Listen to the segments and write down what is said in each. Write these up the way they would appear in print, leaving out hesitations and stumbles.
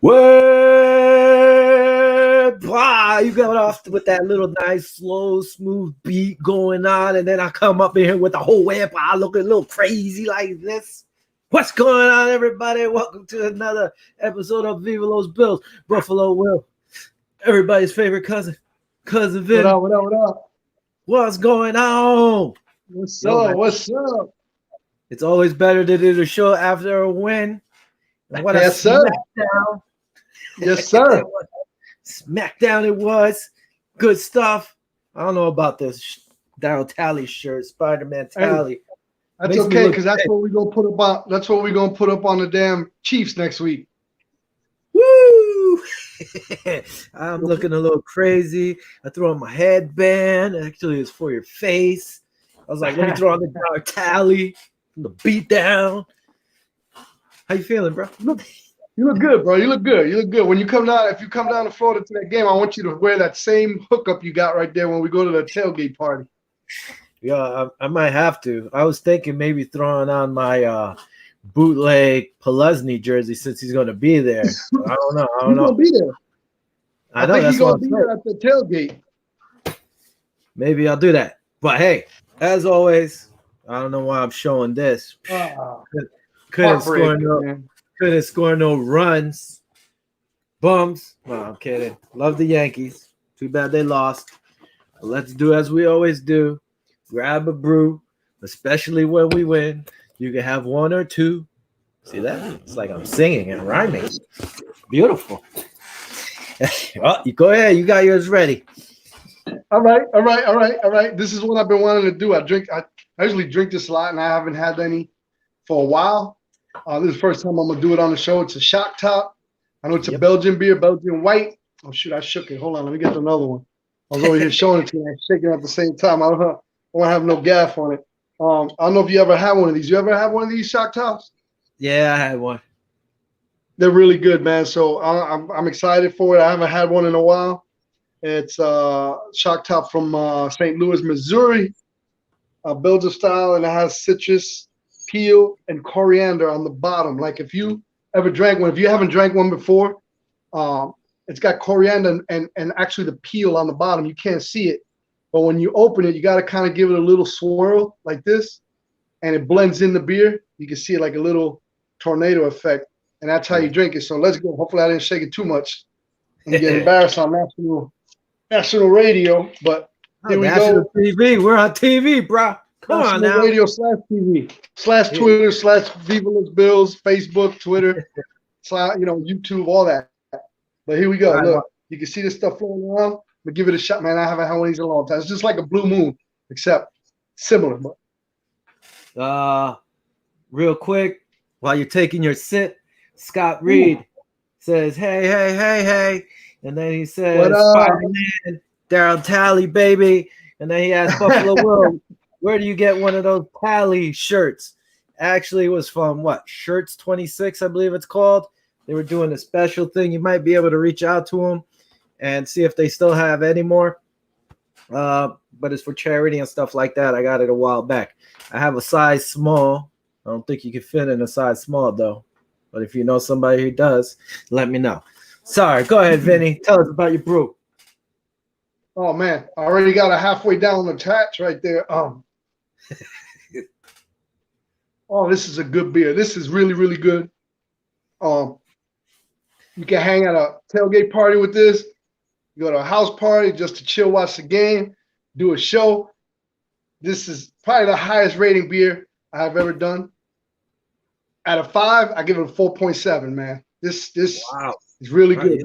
Wow, you got off with that little nice, slow, smooth beat going on, and then I come up in here with the whole whip. I look a little crazy like this. What's going on, everybody? Welcome to another episode of Viva Los Bills. Buffalo Will, everybody's favorite cousin Vin. What up, what up, what up? What's going on? What's up, what's up? It's always better to do the show after a win. And what Yes, a sir. smackdown. Yes, sir. Smackdown it was. Good stuff. I don't know about this Daryl Talley shirt, Spider-Man Talley. That's okay, because that's what we're gonna put up on. That's what we're gonna put up on the damn Chiefs next week. Woo! I'm looking a little crazy. I threw on my headband. Actually, it's for your face. I was like, let me throw on the Daryl Talley from the beat down. How you feeling, bro? You look good, bro. You look good. You look good. When you come down, if you come down to Florida to that game, I want you to wear that same hookup you got right there when we go to the tailgate party. Yeah, I might have to. I was thinking maybe throwing on my bootleg Pelesny jersey since he's going to be there. I don't know. He's going to be there. I know, think that's he's going to be there at the tailgate. Maybe I'll do that. But hey, as always, I don't know why I'm showing this. Couldn't score no runs. Bums. No, I'm kidding. Love the Yankees. Too bad they lost. But let's do as we always do. Grab a brew, especially when we win. You can have one or two. See that? It's like I'm singing and rhyming. Beautiful. Well, you go ahead. You got yours ready. All right. This is what I've been wanting to do. I usually drink this a lot, and I haven't had any for a while. This is the first time I'm gonna do it on the show. It's a shock top. I know it's a Belgian beer, Belgian white. Oh shoot, I shook it. Hold on, let me get another one. I was over here showing it to you. I'm shaking at the same time. I don't have no gaff on it. I don't know if you ever had one of these. You ever have one of these shock tops? Yeah, I had one. They're really good, man. So I'm excited for it. I haven't had one in a while. It's shock top from St. Louis, Missouri, Belgian style, and it has citrus, peel, and coriander on the bottom. Like if you ever drank one, if you haven't drank one before, it's got coriander and actually the peel on the bottom. You can't see it, but when you open it, you got to kind of give it a little swirl like this, and it blends in the beer. You can see it like a little tornado effect, and that's how you drink it. So let's go. Hopefully I didn't shake it too much and get embarrassed on national radio, but here we go. TV. We're on TV, bro. Come on now. Radio /TV /Twitter /Viva Los Bills, Facebook, Twitter, YouTube, all that. But here we go. Look, you can see this stuff flowing around. But give it a shot, man. I haven't had one of these in a long time. It's just like a Blue Moon, except similar. Real quick, while you're taking your sip, Scott Reed says, hey. And then he says, Spider-Man, Daryl Talley, baby. And then he asked Buffalo Will, where do you get one of those Talley shirts? Actually, it was from Shirts 26, I believe it's called. They were doing a special thing. You might be able to reach out to them and see if they still have any more. But it's for charity and stuff like that. I got it a while back. I have a size small. I don't think you can fit in a size small, though. But if you know somebody who does, let me know. Sorry. Go ahead, Vinny. Tell us about your brew. Oh, man. I already got a halfway down the hatch right there. This is a good beer. This is really, really good. You can hang at a tailgate party with this. You go to a house party just to chill, watch the game, do a show. This is probably the highest rating beer I've ever done. Out of 5, I give it a 4.7, man. This is really good.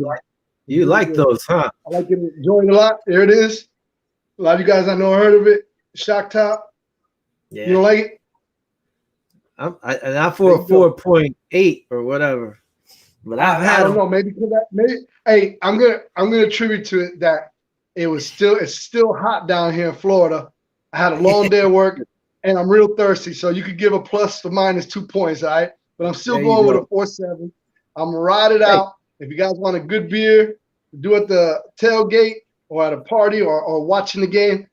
You like those, huh? I like it. Enjoying it a lot. There it is. A lot of you guys I know heard of it. Shock top. Yeah. You don't like it? I'm for a 4.8 or whatever. But I don't know. Maybe hey, I'm gonna attribute to it that it's still hot down here in Florida. I had a long day of work and I'm real thirsty. So you could give a plus or minus 2 points, all right? But I'm still going with a 4.7. I'm gonna ride it out. If you guys want a good beer, do at the tailgate or at a party or watching the game,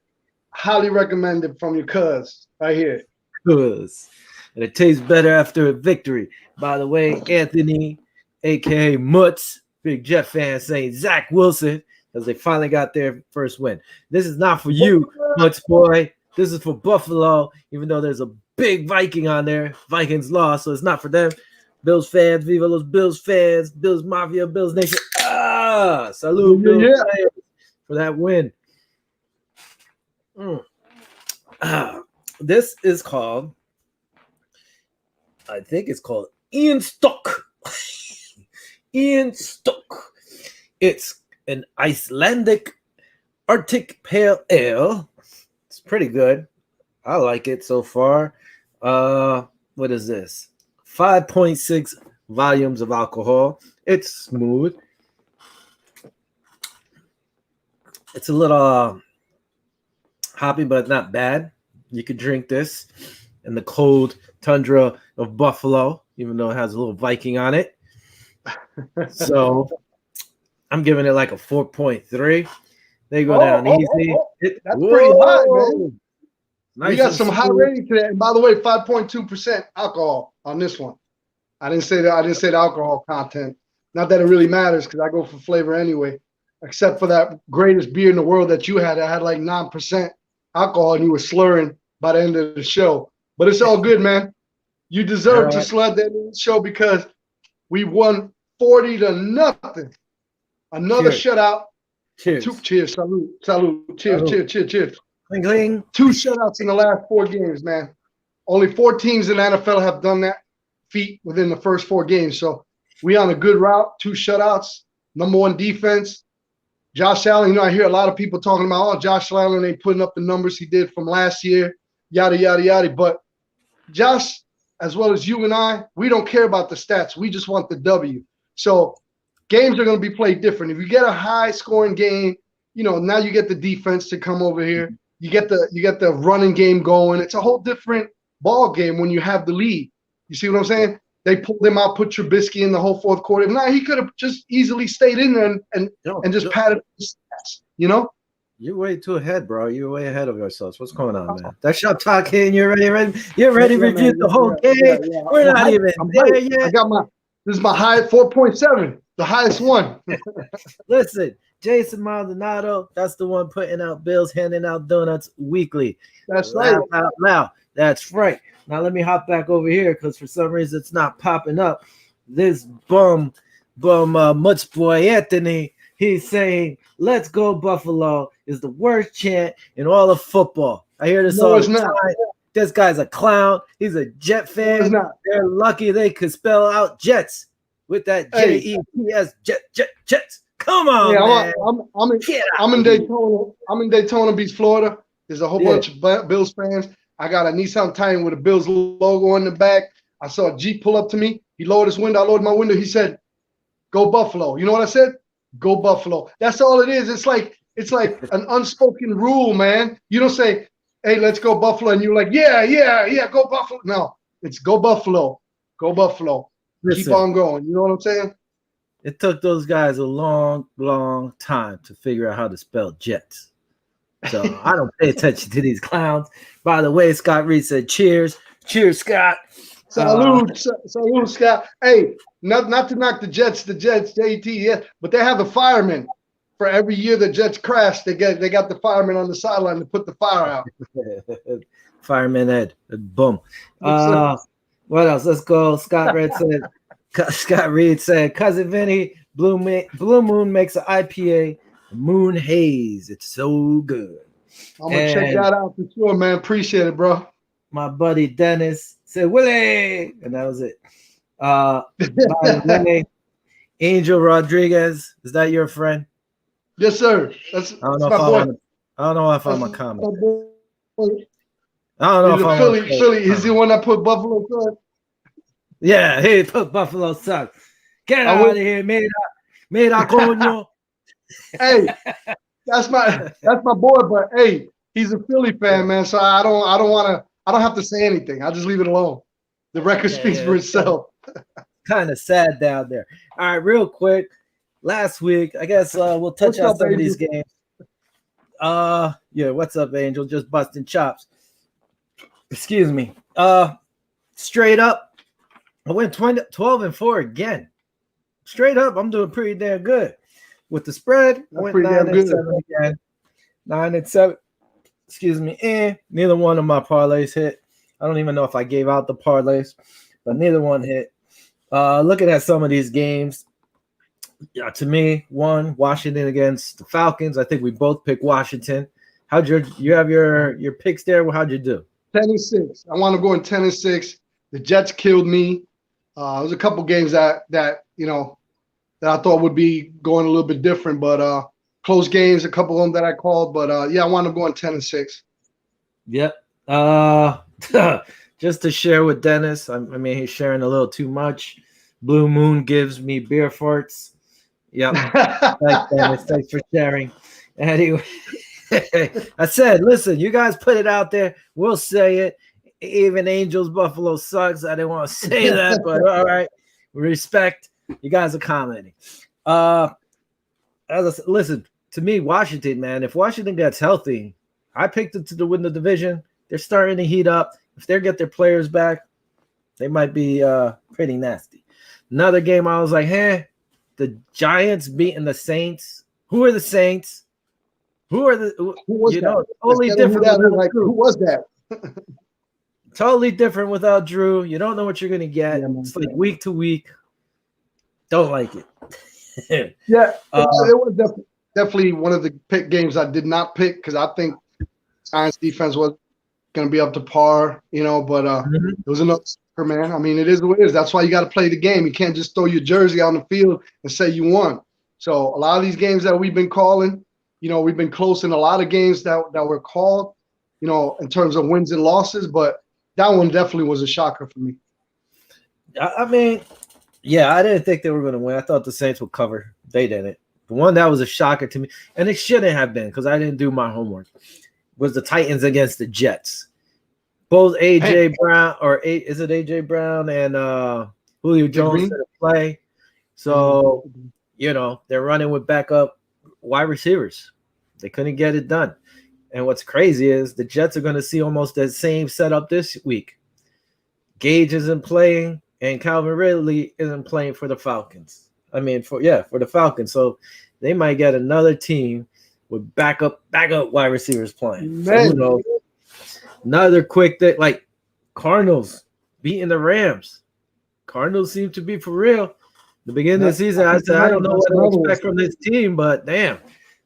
highly recommend it from your cuz right here. Cuz. And it tastes better after a victory. By the way, Anthony aka Mutz, big Jet fan, saying Zach Wilson, because they finally got their first win. This is not for you, Mutz boy. This is for Buffalo, even though there's a big Viking on there. Vikings lost, so it's not for them. Bills fans, Viva los Bills fans, Bills Mafia, Bills Nation. Salute Bills fans for that win. This is called, I think it's called Ian Stock. Ian Stock. It's an Icelandic Arctic Pale Ale. It's pretty good. I like it so far. What is this? 5.6 volumes of alcohol. It's smooth. It's a little hoppy, but not bad. You could drink this in the cold tundra of Buffalo, even though it has a little Viking on it. So I'm giving it like a 4.3. They go down easy. That's pretty high, man. Nice. We got some high rating today. And by the way, 5.2% alcohol on this one. I didn't say that. I didn't say the alcohol content. Not that it really matters because I go for flavor anyway. Except for that greatest beer in the world that you had. That had like 9% alcohol and you were slurring by the end of the show. But it's all good, man. You deserve to slur that in the show because we won 40-0. Another shutout. Cheers. Cheers. Salute. Cheers. Cling, cling. 2 shutouts in the last 4 games, man. Only 4 teams in the NFL have done that feat within the first 4 games. So we on a good route. 2 shutouts. Number 1 defense. Josh Allen, I hear a lot of people talking about, Josh Allen ain't putting up the numbers he did from last year, yada, yada, yada. But Josh, as well as you and I, we don't care about the stats. We just want the W. So games are going to be played different. If you get a high-scoring game, now you get the defense to come over here. You get the running game going. It's a whole different ball game when you have the lead. You see what I'm saying? They pulled him out, put Trubisky in the whole 4th quarter. Now he could have just easily stayed in there and just padded the stats, You're way too ahead, bro. You're way ahead of yourselves. What's going on, man? That's shop talking. You're ready to review the whole game. Yeah. We're not even there yet. I got this is my high 4.7, the highest one. Listen, Jason Maldonado, that's the one putting out bills, handing out donuts weekly. That's right. Out loud. That's right. Now let me hop back over here because for some reason it's not popping up. This bum Mutz boy Anthony, he's saying, "Let's go Buffalo" is the worst chant in all of football. I hear this all the time. This guy's a clown. He's a Jet fan. They're lucky they could spell out Jets with that Jets. Jets. Come on, man. I'm in Daytona. I'm in Daytona Beach, Florida. There's a whole bunch of Bills fans. I got a Nissan Titan with a Bills logo on the back. I saw a Jeep pull up to me. He lowered his window. I lowered my window. He said, "Go Buffalo." You know what I said? Go Buffalo. That's all it is. It's like an unspoken rule, man. You don't say, "Hey, let's go Buffalo," and you're like, yeah, go Buffalo. No, it's go Buffalo. Go Buffalo. Listen, keep on going. You know what I'm saying? It took those guys a long, long time to figure out how to spell Jets. So I don't pay attention to these clowns. By the way, Scott Reed said, "Cheers, cheers, Scott." Salute, Scott. Hey, not to knock the Jets, JT, yeah, but they have the firemen for every year the Jets crash. They got the firemen on the sideline to put the fire out. Fireman Ed, boom. What else? Let's go. Scott Reed said, "Cousin Vinny, Blue Moon makes an IPA." Moon Haze. It's so good. I'm going to check that out for sure, man. Appreciate it, bro. My buddy Dennis said, "Willie." And that was it. By the way, Angel Rodriguez. Is that your friend? Yes, sir. That's my boy. I don't know if I'm a comment. I don't know if I'm Philly. He's the one that put Buffalo Sox. Yeah, he put Buffalo Sox. Get out of here, mira coño. Hey, that's my boy, but hey, he's a Philly fan, man. So I don't have to say anything. I'll just leave it alone. The record speaks for itself. Kind of sad down there. All right, real quick. Last week, I guess we'll touch on some of these games. What's up, Angel? Just busting chops. Excuse me. Straight up, I went 12-4 again. straight up, I'm doing pretty damn good. With the spread, I went 9-7 again. 9-7. Excuse me. And neither one of my parlays hit. I don't even know if I gave out the parlays, but neither one hit. Looking at some of these games, yeah, to me, Washington against the Falcons. I think we both picked Washington. You have your picks there? How'd you do? 10-6. I want to go in 10-6. The Jets killed me. There's a couple games that I thought would be going a little bit different, but close games, a couple of them that I called. But yeah, I want to go in 10-6. Yep. Just to share with Dennis, I mean, he's sharing a little too much. Blue Moon gives me beer farts. Yep. Thanks, Dennis. Thanks for sharing. Anyway, I said, listen, you guys put it out there. We'll say it. Even Angels Buffalo sucks. I didn't want to say that, but all right. Respect. You guys are commenting. As I said, listen, to me, Washington, man, if Washington gets healthy, I picked them to win the division. They're starting to heat up. If they get their players back, they might be pretty nasty. Another game, I was like, the Giants beating the Saints. Who are the Saints? Who was that? Totally different. Who was that? Totally different without Drew. You don't know what you're going to get. Yeah, it's like week to week. Don't like it. Yeah, it was definitely one of the pick games I did not pick because I think Giants defense was going to be up to par, but it was another sucker, man. I mean, it is what it is. That's why you got to play the game. You can't just throw your jersey on the field and say you won. So a lot of these games that we've been calling, we've been close in a lot of games that were called, in terms of wins and losses, but that one definitely was a shocker for me. I mean, yeah, I didn't think they were going to win. I thought the Saints would cover. They didn't. The one that was a shocker to me, and it shouldn't have been because I didn't do my homework, was the Titans against the Jets. Both A.J. Brown, is it A.J. Brown and Julio Jones didn't play. So, they're running with backup wide receivers. They couldn't get it done. And what's crazy is the Jets are going to see almost the same setup this week. Gage isn't playing, and Calvin Ridley isn't playing for the Falcons. I mean, for the Falcons. So they might get another team with backup wide receivers playing. So who knows? Another quick thing, like Cardinals beating the Rams. Cardinals seem to be for real. The beginning of the season, I said, I don't know what to expect from this team, but damn,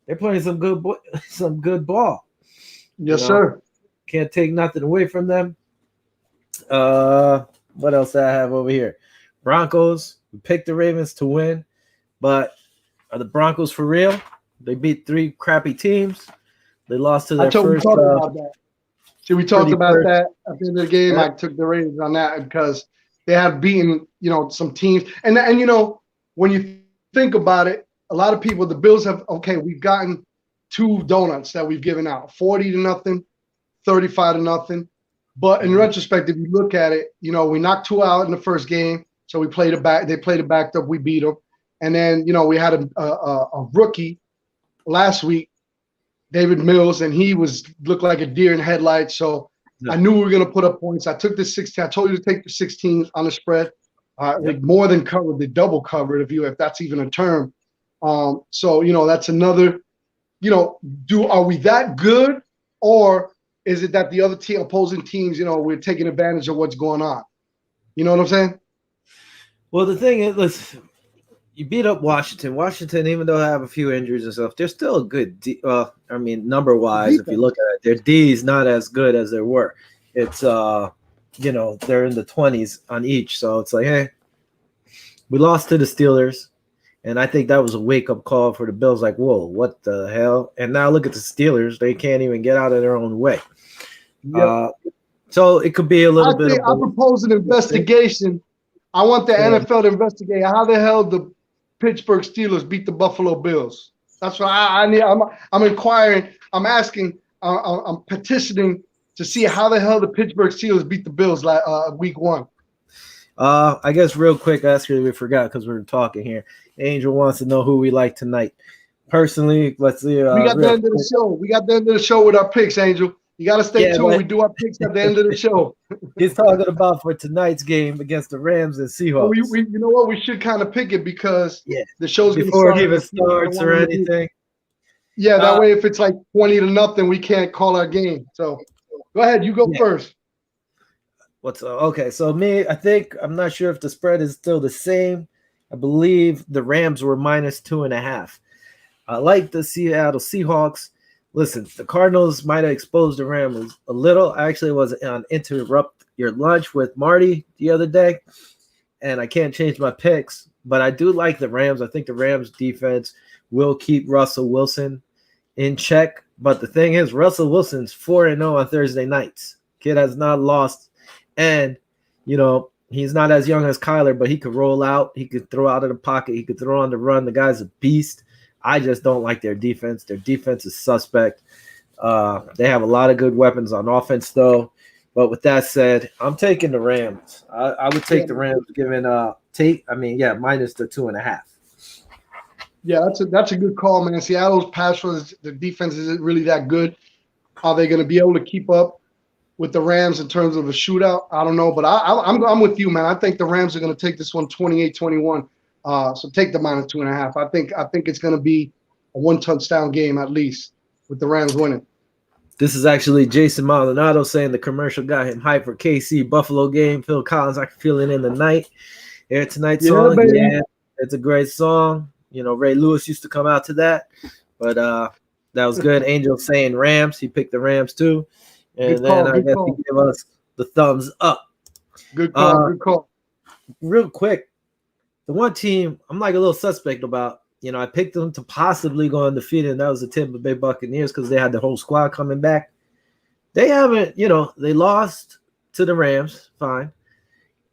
they're playing some good ball. Yes, sir. Can't take nothing away from them. What else do I have over here? Broncos. We picked the Ravens to win, but are the Broncos for real? They beat 3 crappy teams. They lost to their first. We talked about that at the end of the game. I took the Ravens on that because they have beaten, some teams. And when you think about it, a lot of people, the Bills have, we've gotten 2 donuts that we've given out, 40-0, 35-0. But in retrospect, if you look at it, we knocked 2 out in the first game. So we played it back. They played it backed up. We beat them. And then, we had a rookie last week, David Mills, and he looked like a deer in headlights. So I knew we were going to put up points. I took the 16. I told you to take the 16 on the spread. Like more than covered, the double covered, if that's even a term. So, that's another, are we that good, or is it that the other opposing teams, we're taking advantage of what's going on? You know what I'm saying? Well, the thing is, listen, you beat up Washington. Washington, even though they have a few injuries and stuff, they're still a good number-wise, if you look at it, their D's not as good as they were. It's, they're in the 20s on each. So it's like, hey, we lost to the Steelers. And I think that was a wake-up call for the Bills. Like, whoa, what the hell? And now look at the Steelers. They can't even get out of their own way. Yep. So it could be a little bit of – I propose an investigation. I want the NFL to investigate how the hell the Pittsburgh Steelers beat the Buffalo Bills. That's what I need. I'm inquiring. I'm asking. I'm petitioning to see how the hell the Pittsburgh Steelers beat the Bills week 1. I guess real quick, actually, we forgot because we were talking here. Angel wants to know who we like tonight. Personally, let's see. We got the end of the show. We got the end of the show with our picks, Angel. You got to stay tuned. We do our picks at the end of the show. He's talking about for tonight's game against the Rams and Seahawks. You know what? We should kind of pick it because the show's going to before start. it even starts or anything. Yeah, that way if it's like 20-0, we can't call our game. So go ahead. You go first. Okay? So I think I'm not sure if the spread is still the same. I believe the Rams were -2.5. I like the Seattle Seahawks. Listen, the Cardinals might have exposed the Rams a little. I actually was on Interrupt Your Lunch with Marty the other day, and I can't change my picks, but I do like the Rams. I think the Rams defense will keep Russell Wilson in check. But the thing is, Russell Wilson's 4-0 on Thursday nights. Kid has not lost. And, he's not as young as Kyler, but he could roll out. He could throw out of the pocket. He could throw on the run. The guy's a beast. I just don't like their defense. Their defense is suspect. They have a lot of good weapons on offense, though. But with that said, I'm taking the Rams. I would take the Rams, given minus the 2.5. Yeah, that's a good call, man. Seattle's pass rush, the defense isn't really that good. Are they going to be able to keep up with the Rams in terms of a shootout? I don't know, but I'm with you, man. I think the Rams are going to take this one 28-21. So take the -2.5. I think it's going to be a 1-touchdown game at least with the Rams winning. This is actually Jason Maldonado saying the commercial got him hyped for KC Buffalo game. Phil Collins, I can feel it in the night. Air Tonight's song. Baby. Yeah, it's a great song. Ray Lewis used to come out to that, but that was good. Angel saying Rams. He picked the Rams too. And good call, then I guess he gave us the thumbs up. Good call. Good call. Real quick, the one team I'm like a little suspect about, I picked them to possibly go undefeated, and that was the Tampa Bay Buccaneers because they had the whole squad coming back. They haven't, they lost to the Rams, fine.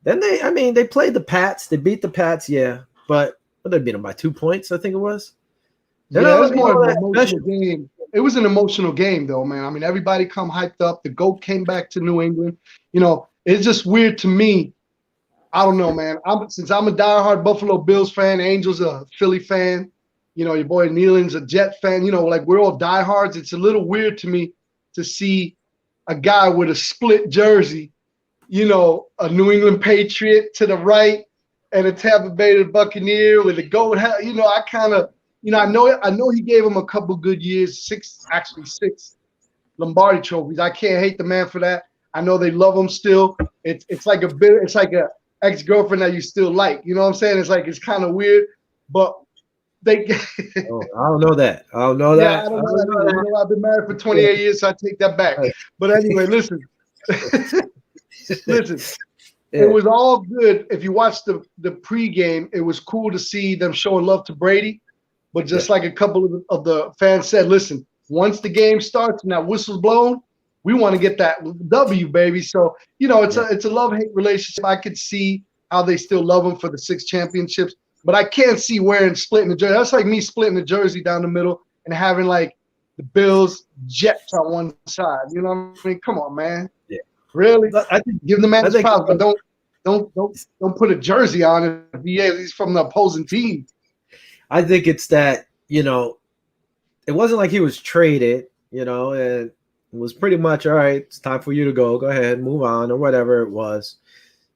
Then they played the Pats. They beat the Pats, yeah, but they beat them by 2 points, I think it was. It was more of an emotional game. It was an emotional game, though, man. I mean, everybody come hyped up. The GOAT came back to New England. It's just weird to me. I don't know, man. Since I'm a diehard Buffalo Bills fan, Angel's a Philly fan, your boy Nealon's a Jet fan, like we're all diehards. It's a little weird to me to see a guy with a split jersey, a New England Patriot to the right and a Tampa Bay Buccaneer with a GOAT hat. I kind of, I know he gave him a couple good years, six Lombardi trophies. I can't hate the man for that. I know they love him still. It's like a ex-girlfriend that you still like. You know what I'm saying? It's kind of weird, but they I don't know that. I don't know that. Yeah, I don't know that. I've been married for 28 years, so I take that back. But anyway, listen. It was all good. If you watched the pregame, it was cool to see them showing love to Brady. But just like a couple of the fans said, listen, once the game starts and that whistle's blown, we want to get that W, baby. So, it's a love-hate relationship. I could see how they still love him for the 6 championships, but I can't see splitting the jersey. That's like me splitting the jersey down the middle and having like the Bills Jets on one side. You know what I mean? Come on, man. Yeah. Really? I think give the man his props, but don't put a jersey on if he's from the opposing team. I think it's that, it wasn't like he was traded, and it was pretty much, all right, it's time for you to go. Go ahead, move on, or whatever it was.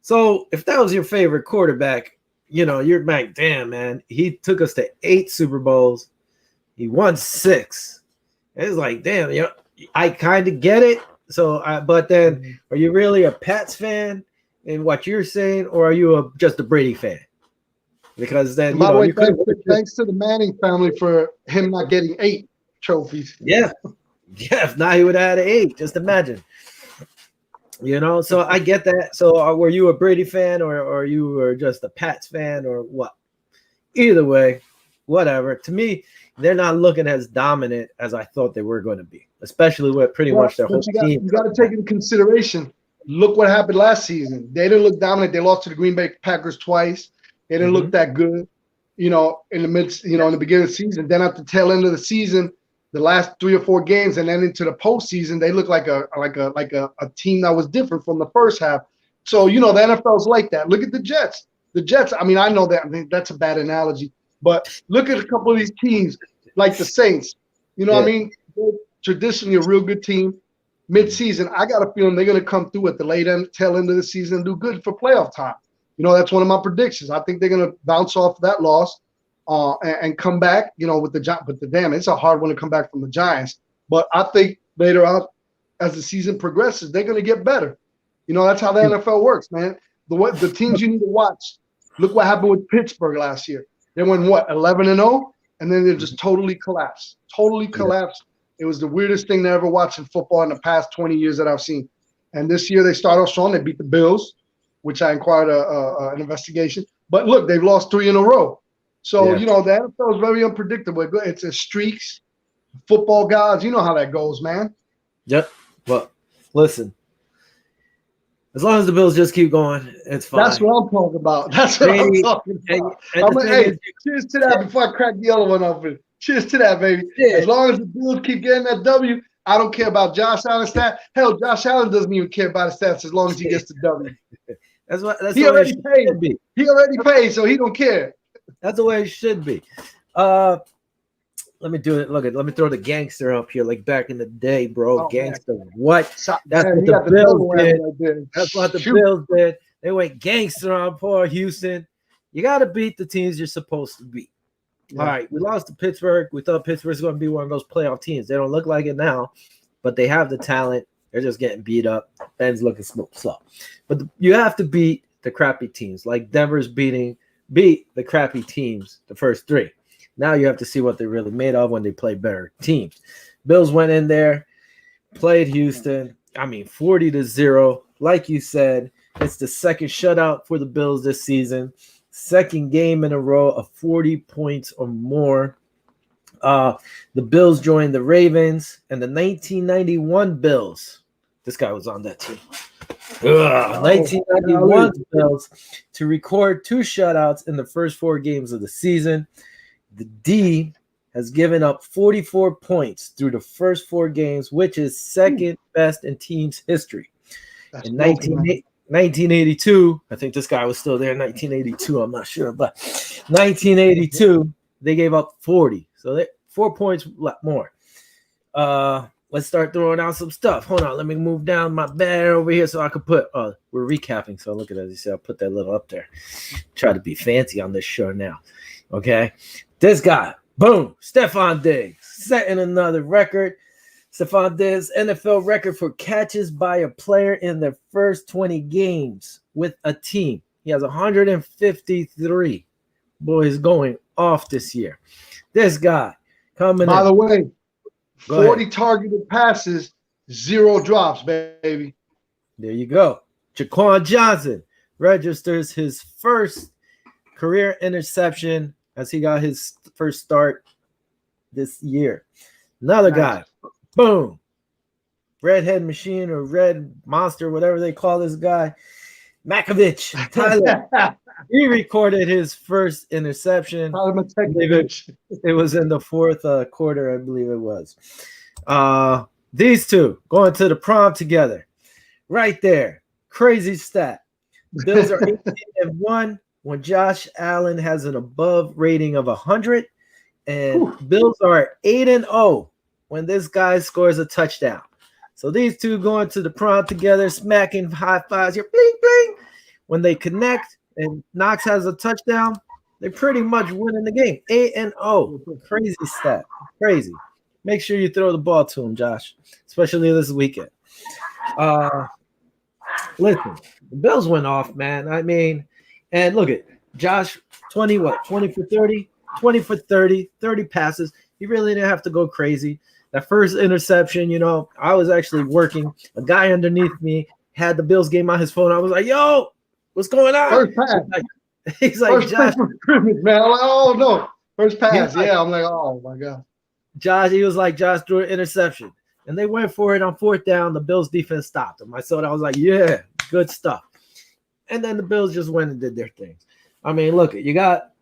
So if that was your favorite quarterback, you're like, damn, man, he took us to 8 Super Bowls. He won 6. It's like, damn, I kind of get it. So, but then are you really a Pats fan in what you're saying, or are you just a Brady fan? Because then, by the way, thanks to the Manning family for him not getting 8 trophies. Yeah. Yeah, if not, he would have had 8. Just imagine. So I get that. So were you a Brady fan or you were just a Pats fan or what? Either way, whatever. To me, they're not looking as dominant as I thought they were going to be, especially with pretty much their whole team. You got to take into consideration, look what happened last season. They didn't look dominant. They lost to the Green Bay Packers twice. They didn't look that good, in the midst, in the beginning of the season. Then at the tail end of the season, the last 3 or 4 games, and then into the postseason, they look like a team that was different from the first half. So, the NFL's like that. Look at the Jets. The Jets, I know that that's a bad analogy, but look at a couple of these teams like the Saints. They're traditionally a real good team. mid-season, I got a feeling they're going to come through at the tail end of the season and do good for playoff time. That's one of my predictions. I think they're going to bounce off that loss and come back, with the Giants. But damn, it's a hard one to come back from the Giants. But I think later on, as the season progresses, they're going to get better. That's how the NFL works, man. The teams you need to watch. Look what happened with Pittsburgh last year. They went 11-0, and then they just totally collapsed. Totally collapsed. It was the weirdest thing to ever watch in football in the past 20 years that I've seen. And this year they started off strong. They beat the Bills, which I inquired an investigation. But look, they've lost 3 in a row. So, the NFL is very unpredictable. It's a streaks, football gods. You know how that goes, man. Yep. Well, listen. As long as the Bills just keep going, it's fine. That's what I'm talking about. Cheers to that before I crack the other one open. Cheers to that, baby. Yeah. As long as the Bills keep getting that W, I don't care about Josh Allen's stats. Hell, Josh Allen doesn't even care about his stats as long as he gets the W. He already paid. He already paid, so he don't care. That's the way it should be. Let me do it. Look let me throw the gangster up here, like back in the day, bro. Gangster, man. What? That's what the Bills did. That's what the Bills did. They went gangster on poor Houston. You got to beat the teams you're supposed to beat. Yeah. All right, we lost to Pittsburgh. We thought Pittsburgh's going to be one of those playoff teams. They don't look like it now, but they have the talent. They're just getting beat up. Ben's looking slow. But you have to beat the crappy teams, like Denver's beat the crappy teams, the first 3. Now you have to see what they're really made of when they play better teams. Bills went in there, played Houston. 40-0. Like you said, it's the second shutout for the Bills this season. Second game in a row of 40 points or more. The Bills joined the Ravens and the 1991 Bills. This guy was on that team. 1991 Bills to record 2 shutouts in the first 4 games of the season. The D has given up 44 points through the first 4 games, which is second best in team's history. That's in 1982, I think this guy was still there in 1982. I'm not sure, but 1982, they gave up 40. So they 4 points more. Let's start throwing out some stuff. Hold on. Let me move down my banner over here so I could put we're recapping. So look at that. You see, I'll put that little up there. Try to be fancy on this show now. Okay. This guy, boom, Stephon Diggs, setting another record. Stephon Diggs, NFL record for catches by a player in their first 20 games with a team. He has 153. Boy, he's going off this year. This guy coming By the way, 40 targeted passes, 0 drops, baby. There you go. Jaquan Johnson registers his first career interception as he got his first start this year. Another guy, boom, redhead machine or red monster, whatever they call this guy, Makovich, Tyler. He recorded his first interception. It was in the 4th quarter, I believe it was. These two going to the prom together. Right there. Crazy stat. Bills are 18-1 when Josh Allen has an above rating of 100. And Bills are 8-0 when this guy scores a touchdown. So these two going to the prom together, smacking high fives here, bling, bling. When they connect and Knox has a touchdown, they're pretty much winning the game. 8-0. Crazy stat. Crazy. Make sure you throw the ball to him, Josh, especially this weekend. Listen, the Bills went off, man. And look at Josh, 20 for 30? 20 for 30, 30 passes. He really didn't have to go crazy. That first interception, I was actually working. A guy underneath me had the Bills game on his phone. I was like, yo, what's going on? First pass. He's like, Josh. Man, I'm like, oh, no. First pass. Yeah, I'm like, oh, my God. He was like, Josh threw an interception. And they went for it on 4th down. The Bills defense stopped them. I was like, yeah, good stuff. And then the Bills just went and did their things. Look, you got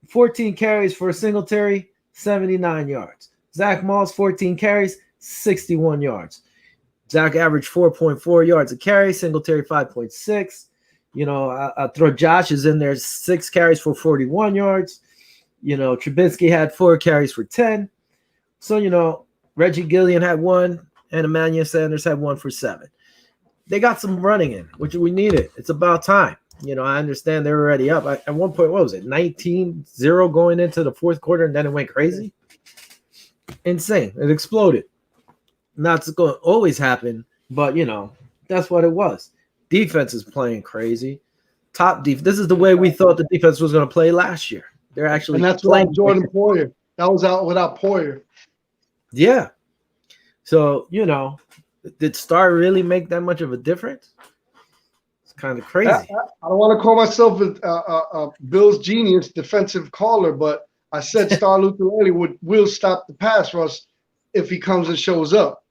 14 carries for Singletary, 79 yards. Zach Moss, 14 carries, 61 yards. Zach averaged 4.4 yards a carry, Singletary 5.6. I throw Josh is in there, 6 carries for 41 yards. Trubisky had 4 carries for 10. So, Reggie Gillian had 1, and Emmanuel Sanders had 1 for 7. They got some running in, which we needed. It's about time. I understand they're already up. At one point, what was it, 19-0 going into the fourth quarter, and then it went crazy? Insane. It exploded. Not going to always happen, but, that's what it was. Defense is playing crazy. Top defense. This is the way we thought the defense was going to play last year. They're actually and that's playing. Without Jordan Poyer. That was out without Poyer. Yeah. So, did Star really make that much of a difference? It's kind of crazy. I don't want to call myself a Bills genius defensive caller, but I said Star Luther will stop the pass rush if he comes and shows up.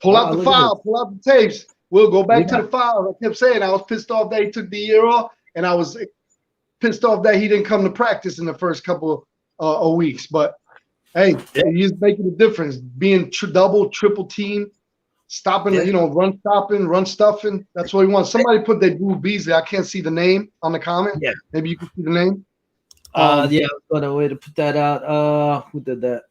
Pull out the file, pull out the tapes. We'll go back to the file. I kept saying I was pissed off that he took the year off, and I was pissed off that he didn't come to practice in the first couple of weeks. But, hey, he's making a difference. Being double, triple team, stopping, run stuffing. That's what he wants. Somebody put that Drew Beasley. I can't see the name on the comment. Yeah. Maybe you can see the name. I was going to wait to put that out. Who did that?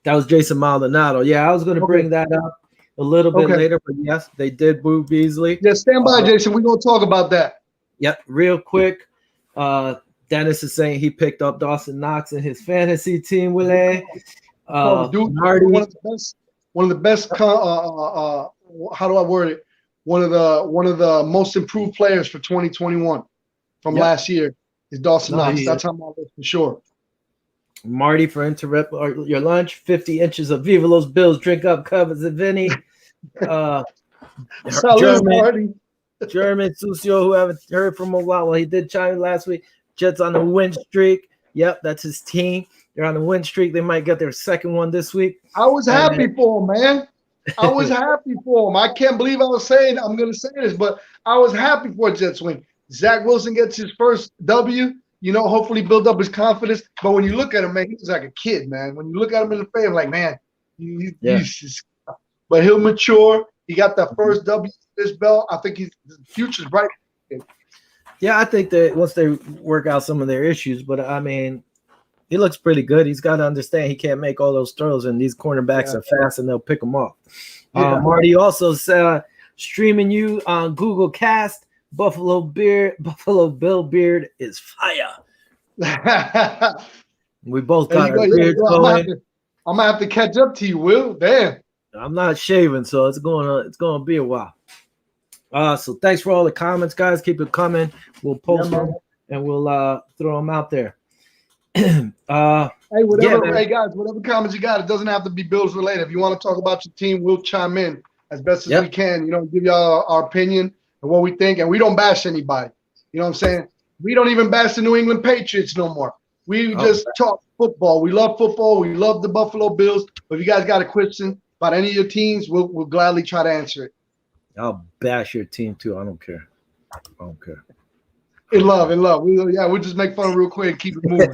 That was Jason Maldonado. Yeah, I was going to bring that up a little bit later, but yes, they did boo Beasley. Yeah, stand by, Jason. We're going to talk about that. Yep, real quick. Dennis is saying he picked up Dawson Knox in his fantasy team, Willie. Dude, one of the best. How do I word it? One of the most improved players for 2021 from last year is Dawson Knox. That's on my list for sure. Marty for interrupt your lunch. 50 inches of Viva Los Bills. Drink up, covers and Vinny. German Susio, who I haven't heard from a while. Well, he did chime in last week. Jets on the win streak. Yep, that's his team. They're on the win streak. They might get their second one this week. I was happy for him, man. I was happy for him. I can't believe I'm going to say this, but I was happy for a Jets win. Zach Wilson gets his first W. Hopefully build up his confidence. But when you look at him, man, he's like a kid, man. When you look at him in the face, I'm like, man, but he'll mature. He got that first W in his belt. I think his future's bright. Yeah, I think that once they work out some of their issues, but I mean, he looks pretty good. He's got to understand he can't make all those throws, and these cornerbacks are fast, and they'll pick them off. Marty also said, streaming you on Google Cast. Buffalo Bill beard is fire. We both got our beards going. I'm gonna have to catch up to you, Will. Damn. I'm not shaving, so it's gonna be a while. So thanks for all the comments, guys. Keep it coming. We'll post them and we'll throw them out there. Hey, guys, whatever comments you got, it doesn't have to be Bills related. If you want to talk about your team, we'll chime in as best as we can. Give y'all our opinion and what we think, and we don't bash anybody. You know what I'm saying? We don't even bash the New England Patriots no more. We just talk football. We love football. We love the Buffalo Bills. But if you guys got a question about any of your teams, we'll gladly try to answer it. I'll bash your team too. I don't care. In love. We'll just make fun real quick and keep it moving.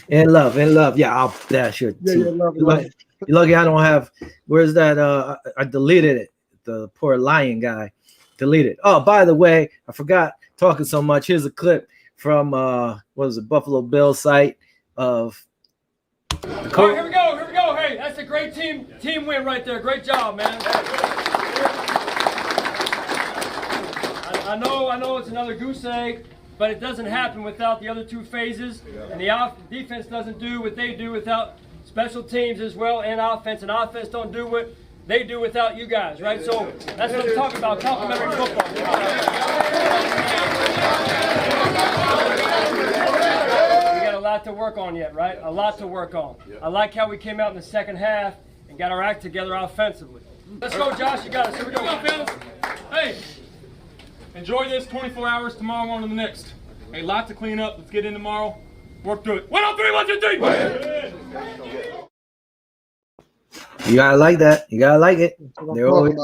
in love. Yeah, I'll bash your team. In love. You're lucky I don't have. Where's that? I deleted it. The poor lion guy. Deleted. Oh, by the way, I forgot. Talking so much. Here's a clip from Buffalo Bills site of. All right, here we go. Hey, that's a great team win right there. Great job, man. I know it's another goose egg, but it doesn't happen without the other two phases, and the defense doesn't do what they do without special teams as well, and offense don't do what they do without you guys, right? So that's what I'm talking about, complementary football. We got a lot to work on yet, right? A lot to work on. I like how we came out in the second half and got our act together offensively. Let's go, Josh. You got us. Here we go, fellas. Hey, enjoy this 24 hours. Tomorrow on to the next. Hey, lot to clean up. Let's get in tomorrow. Work through it. 1, 2, 3, 1, 2, 3. You gotta like that. You gotta like it. They're always,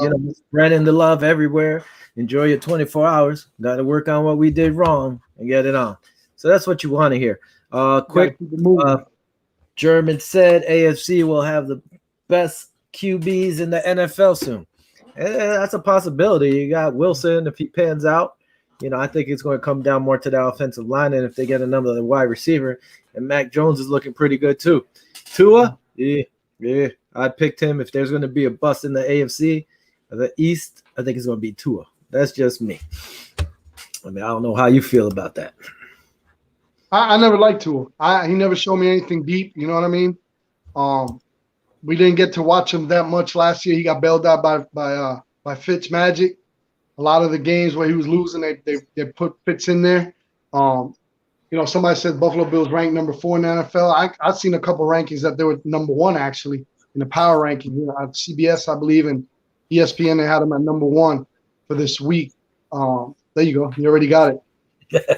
spreading the love everywhere. Enjoy your 24 hours. Got to work on what we did wrong and get it on. So that's what you want to hear. Quick, German said AFC will have the best QBs in the NFL soon. That's a possibility. You got Wilson if he pans out. I think it's going to come down more to the offensive line, and if they get another wide receiver, and Mac Jones is looking pretty good too. Tua, yeah. I picked him. If there's going to be a bust in the AFC, the East, I think it's going to be Tua. That's just me. I mean, I don't know how you feel about that. I never liked Tua. He never showed me anything deep. You know what I mean? We didn't get to watch him that much last year. He got bailed out by Fitz Magic. A lot of the games where he was losing, they put Fitz in there. Somebody said Buffalo Bills ranked number 4 in the NFL. I've seen a couple rankings that they were number 1 actually in the power ranking. On CBS, I believe, and ESPN, they had them at number 1 for this week. There you go. You already got it.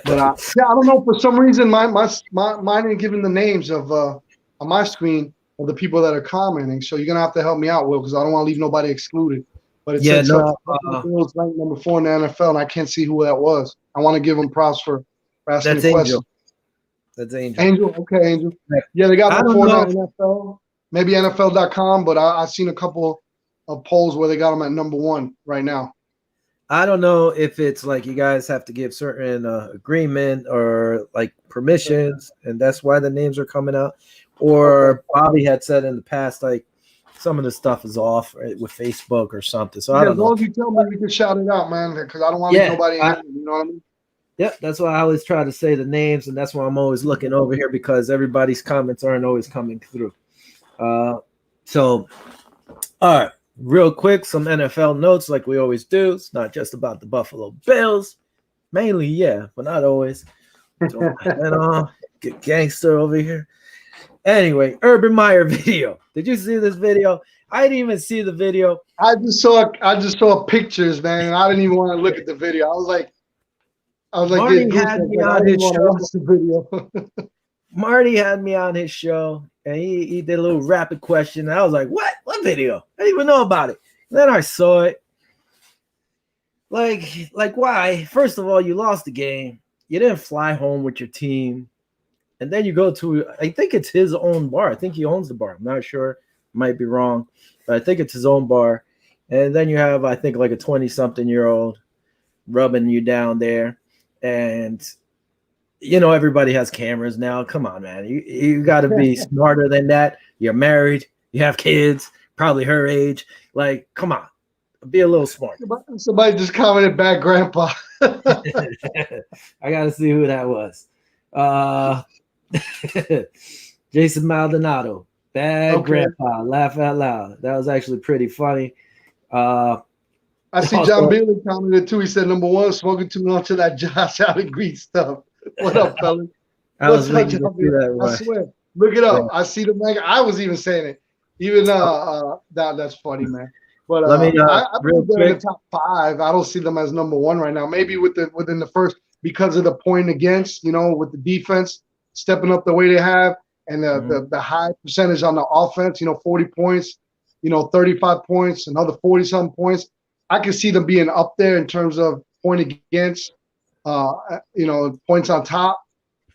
But I don't know. For some reason, mine ain't giving the names of on my screen of the people that are commenting. So you're gonna have to help me out, Will, because I don't want to leave nobody excluded. But it said Bills ranked number 4 in the NFL, and I can't see who that was. I want to give them props for asking the question. That's Angel. Angel, okay, Angel. Yeah, they got number 4 in the NFL. Maybe NFL.com, but I've seen a couple of polls where they got them at number 1 right now. I don't know if it's like you guys have to give certain agreement or like permissions, and that's why the names are coming out. Or Bobby had said in the past, like some of the stuff is off with Facebook or something. So I don't know. As long as you tell me, we can shout it out, man, because I don't want nobody. You know what I mean? Yep, that's why I always try to say the names, and that's why I'm always looking over here because everybody's comments aren't always coming through. So, all right. Real quick, some NFL notes like we always do. It's not just about the Buffalo Bills. Mainly, yeah, but not always. Get gangster over here. Anyway, Urban Meyer video. Did you see this video? I didn't even see the video. I just saw pictures, man, and I didn't even want to look at the video. I was like, Marty had me on his show. The video. Marty had me on his show, and he did a little rapid question. And I was like, what? What video? I didn't even know about it. And then I saw it. Like why? First of all, you lost the game. You didn't fly home with your team. And then you go to, I think it's his own bar. I think he owns the bar. I'm not sure. Might be wrong. But I think it's his own bar. And then you have, I think, like a 20-something-year-old rubbing you down there. And everybody has cameras now. Come on, man. You got to be smarter than that. You're married. You have kids, probably her age. Like, come on. Be a little smart. Somebody just commented back, Grandpa. I got to see who that was. Jason Maldonado. Bad Grandpa. Laugh out loud. That was actually pretty funny. I see John Bailey commented too. He said, number 1, smoking too much of that Josh Allen Green stuff. What up, fellas? I was waiting to see that, right? I swear. Look it up. I see the man. I was even saying it. Even that's funny, man. But I believe they're in the top 5. I don't see them as number 1 right now. Maybe within the first, because of the point against, with the defense stepping up the way they have, and the high percentage on the offense. 40 points, 35 points, another 40-something points. I can see them being up there in terms of point against, points on top.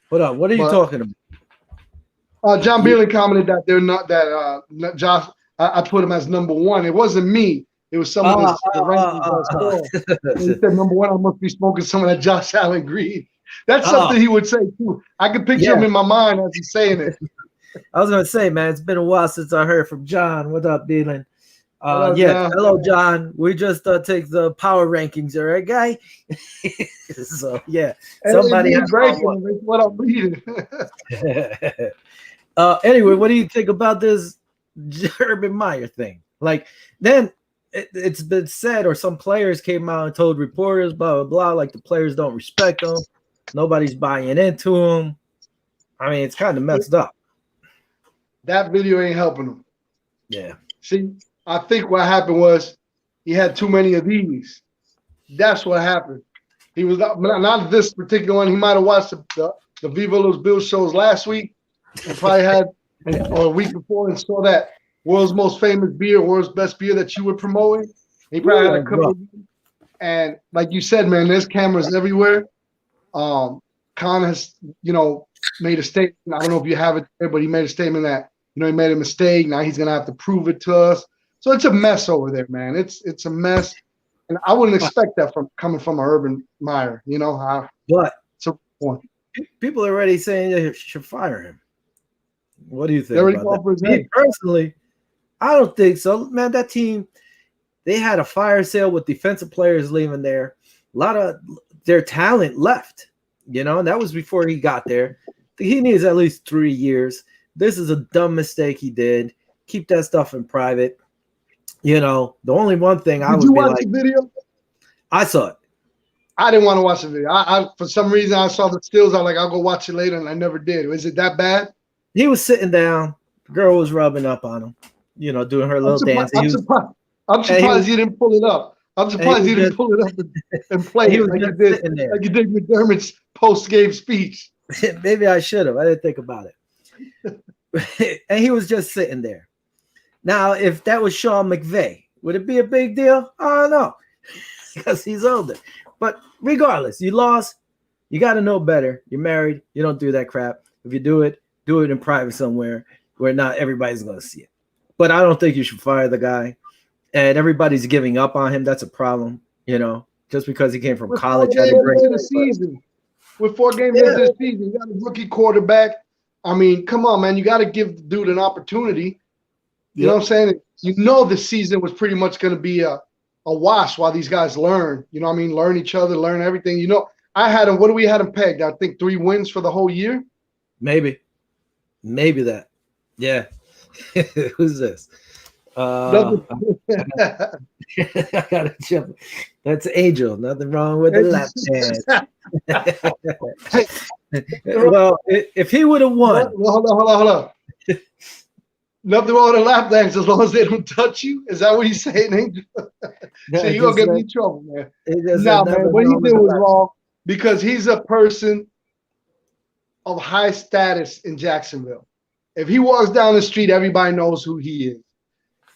Hold on, what are you talking about? John Beerling commented that they're not that Josh. I put him as number 1. It wasn't me. It was some of the rankings. He said number 1. I must be smoking some of that Josh Allen Green. That's something he would say too. I can picture him in my mind as he's saying it. I was gonna say, man, it's been a while since I heard from John. What up, Beerling? Hello, John. We just take the power rankings, all right, guy? So yeah, somebody has what I'm reading. Anyway, what do you think about this Urban Meyer thing? Like, then it's been said, or some players came out and told reporters, blah blah blah, like the players don't respect them, nobody's buying into them. I mean, it's kind of messed up. That video ain't helping him. Yeah. See, I think what happened was he had too many of these. That's what happened. He was not this particular one. He might have watched the Viva Los Bills shows last week and probably had, or a week before, and saw that world's most famous beer, world's best beer that you were promoting. He probably had a couple of them. And like you said, man, there's cameras everywhere. Khan has, made a statement. I don't know if you have it there, but he made a statement that, he made a mistake. Now he's going to have to prove it to us. So it's a mess over there, man. It's a mess. And I wouldn't expect that coming from Urban Meyer, But it's a point. People are already saying they should fire him. What do you think? About that? Me personally, I don't think so, man. That team, they had a fire sale with defensive players leaving there. A lot of their talent left, and that was before he got there. He needs at least 3 years. This is a dumb mistake he did. Keep that stuff in private. The only one thing I would be like. Did you watch the video? I saw it. I didn't want to watch the video. I for some reason I saw the stills. I'm like, I'll go watch it later, and I never did. Is it that bad? He was sitting down. The girl was rubbing up on him, doing her little dance. I'm surprised you didn't pull it up. I'm surprised you didn't pull it up and play it like you did McDermott's post-game speech. Maybe I should have. I didn't think about it. And he was just sitting there. Now, if that was Sean McVay, would it be a big deal? I don't know, because he's older. But regardless, you lost. You got to know better. You're married. You don't do that crap. If you do it in private somewhere where not everybody's going to see it. But I don't think you should fire the guy. And everybody's giving up on him. That's a problem, just because he came from college. With 4 games into the season, you got a rookie quarterback. I mean, come on, man. You got to give the dude an opportunity. You know what I'm saying? The season was pretty much going to be a wash while these guys learn. You know what I mean? Learn each other, learn everything. I had him. What do we had him pegged? I think 3 wins for the whole year. Maybe that. Yeah. Who's this? I gotta jump. That's Angel. Nothing wrong with the left hand. Well, if he would have won. Hold on. Nothing wrong with the lap dance as long as they don't touch you. Is that what he's saying, Angel? So you're going to get me in trouble, man. No, man, what he did was wrong because he's a person of high status in Jacksonville. If he walks down the street, everybody knows who he is.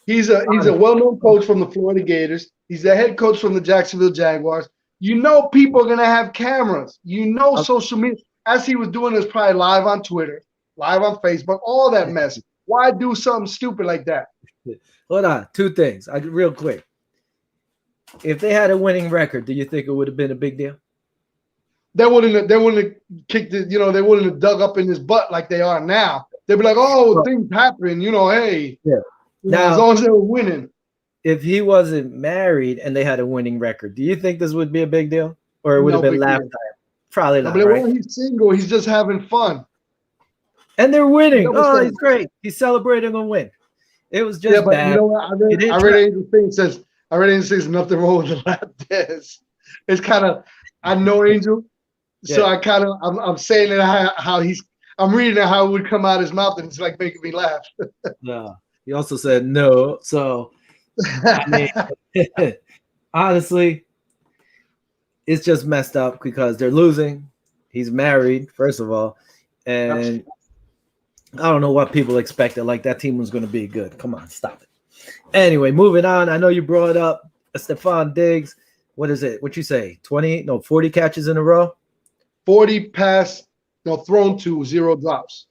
He's a well-known coach from the Florida Gators. He's the head coach from the Jacksonville Jaguars. People are going to have cameras. Social media. As he was doing this probably live on Twitter, live on Facebook, all that mess. Why do something stupid like that? Hold on. 2 things. Real quick. If they had a winning record, do you think it would have been a big deal? They wouldn't have kicked it, they wouldn't have dug up in his butt like they are now. They'd be like, oh, things happen, hey. Yeah. Now, as long as they were winning. If he wasn't married and they had a winning record, do you think this would be a big deal? Or it would have been laughed at? Probably not. Right? He's single. He's just having fun. And they're winning. Oh, he's great. He's celebrating a win. It was just bad. You know what? I read Angel thing says nothing wrong with the lap dance. It's kind of, I know Angel, so I'm saying it how I'm reading it how it would come out his mouth, and it's like making me laugh. No, he also said no. So, I mean, honestly, it's just messed up because they're losing. He's married, first of all, and I don't know what people expected. Like that team was going to be good. Come on, stop it. Anyway, moving on. I know you brought up Stephon Diggs. What is it? What you say? 40 catches in a row? 40 thrown to 0 drops.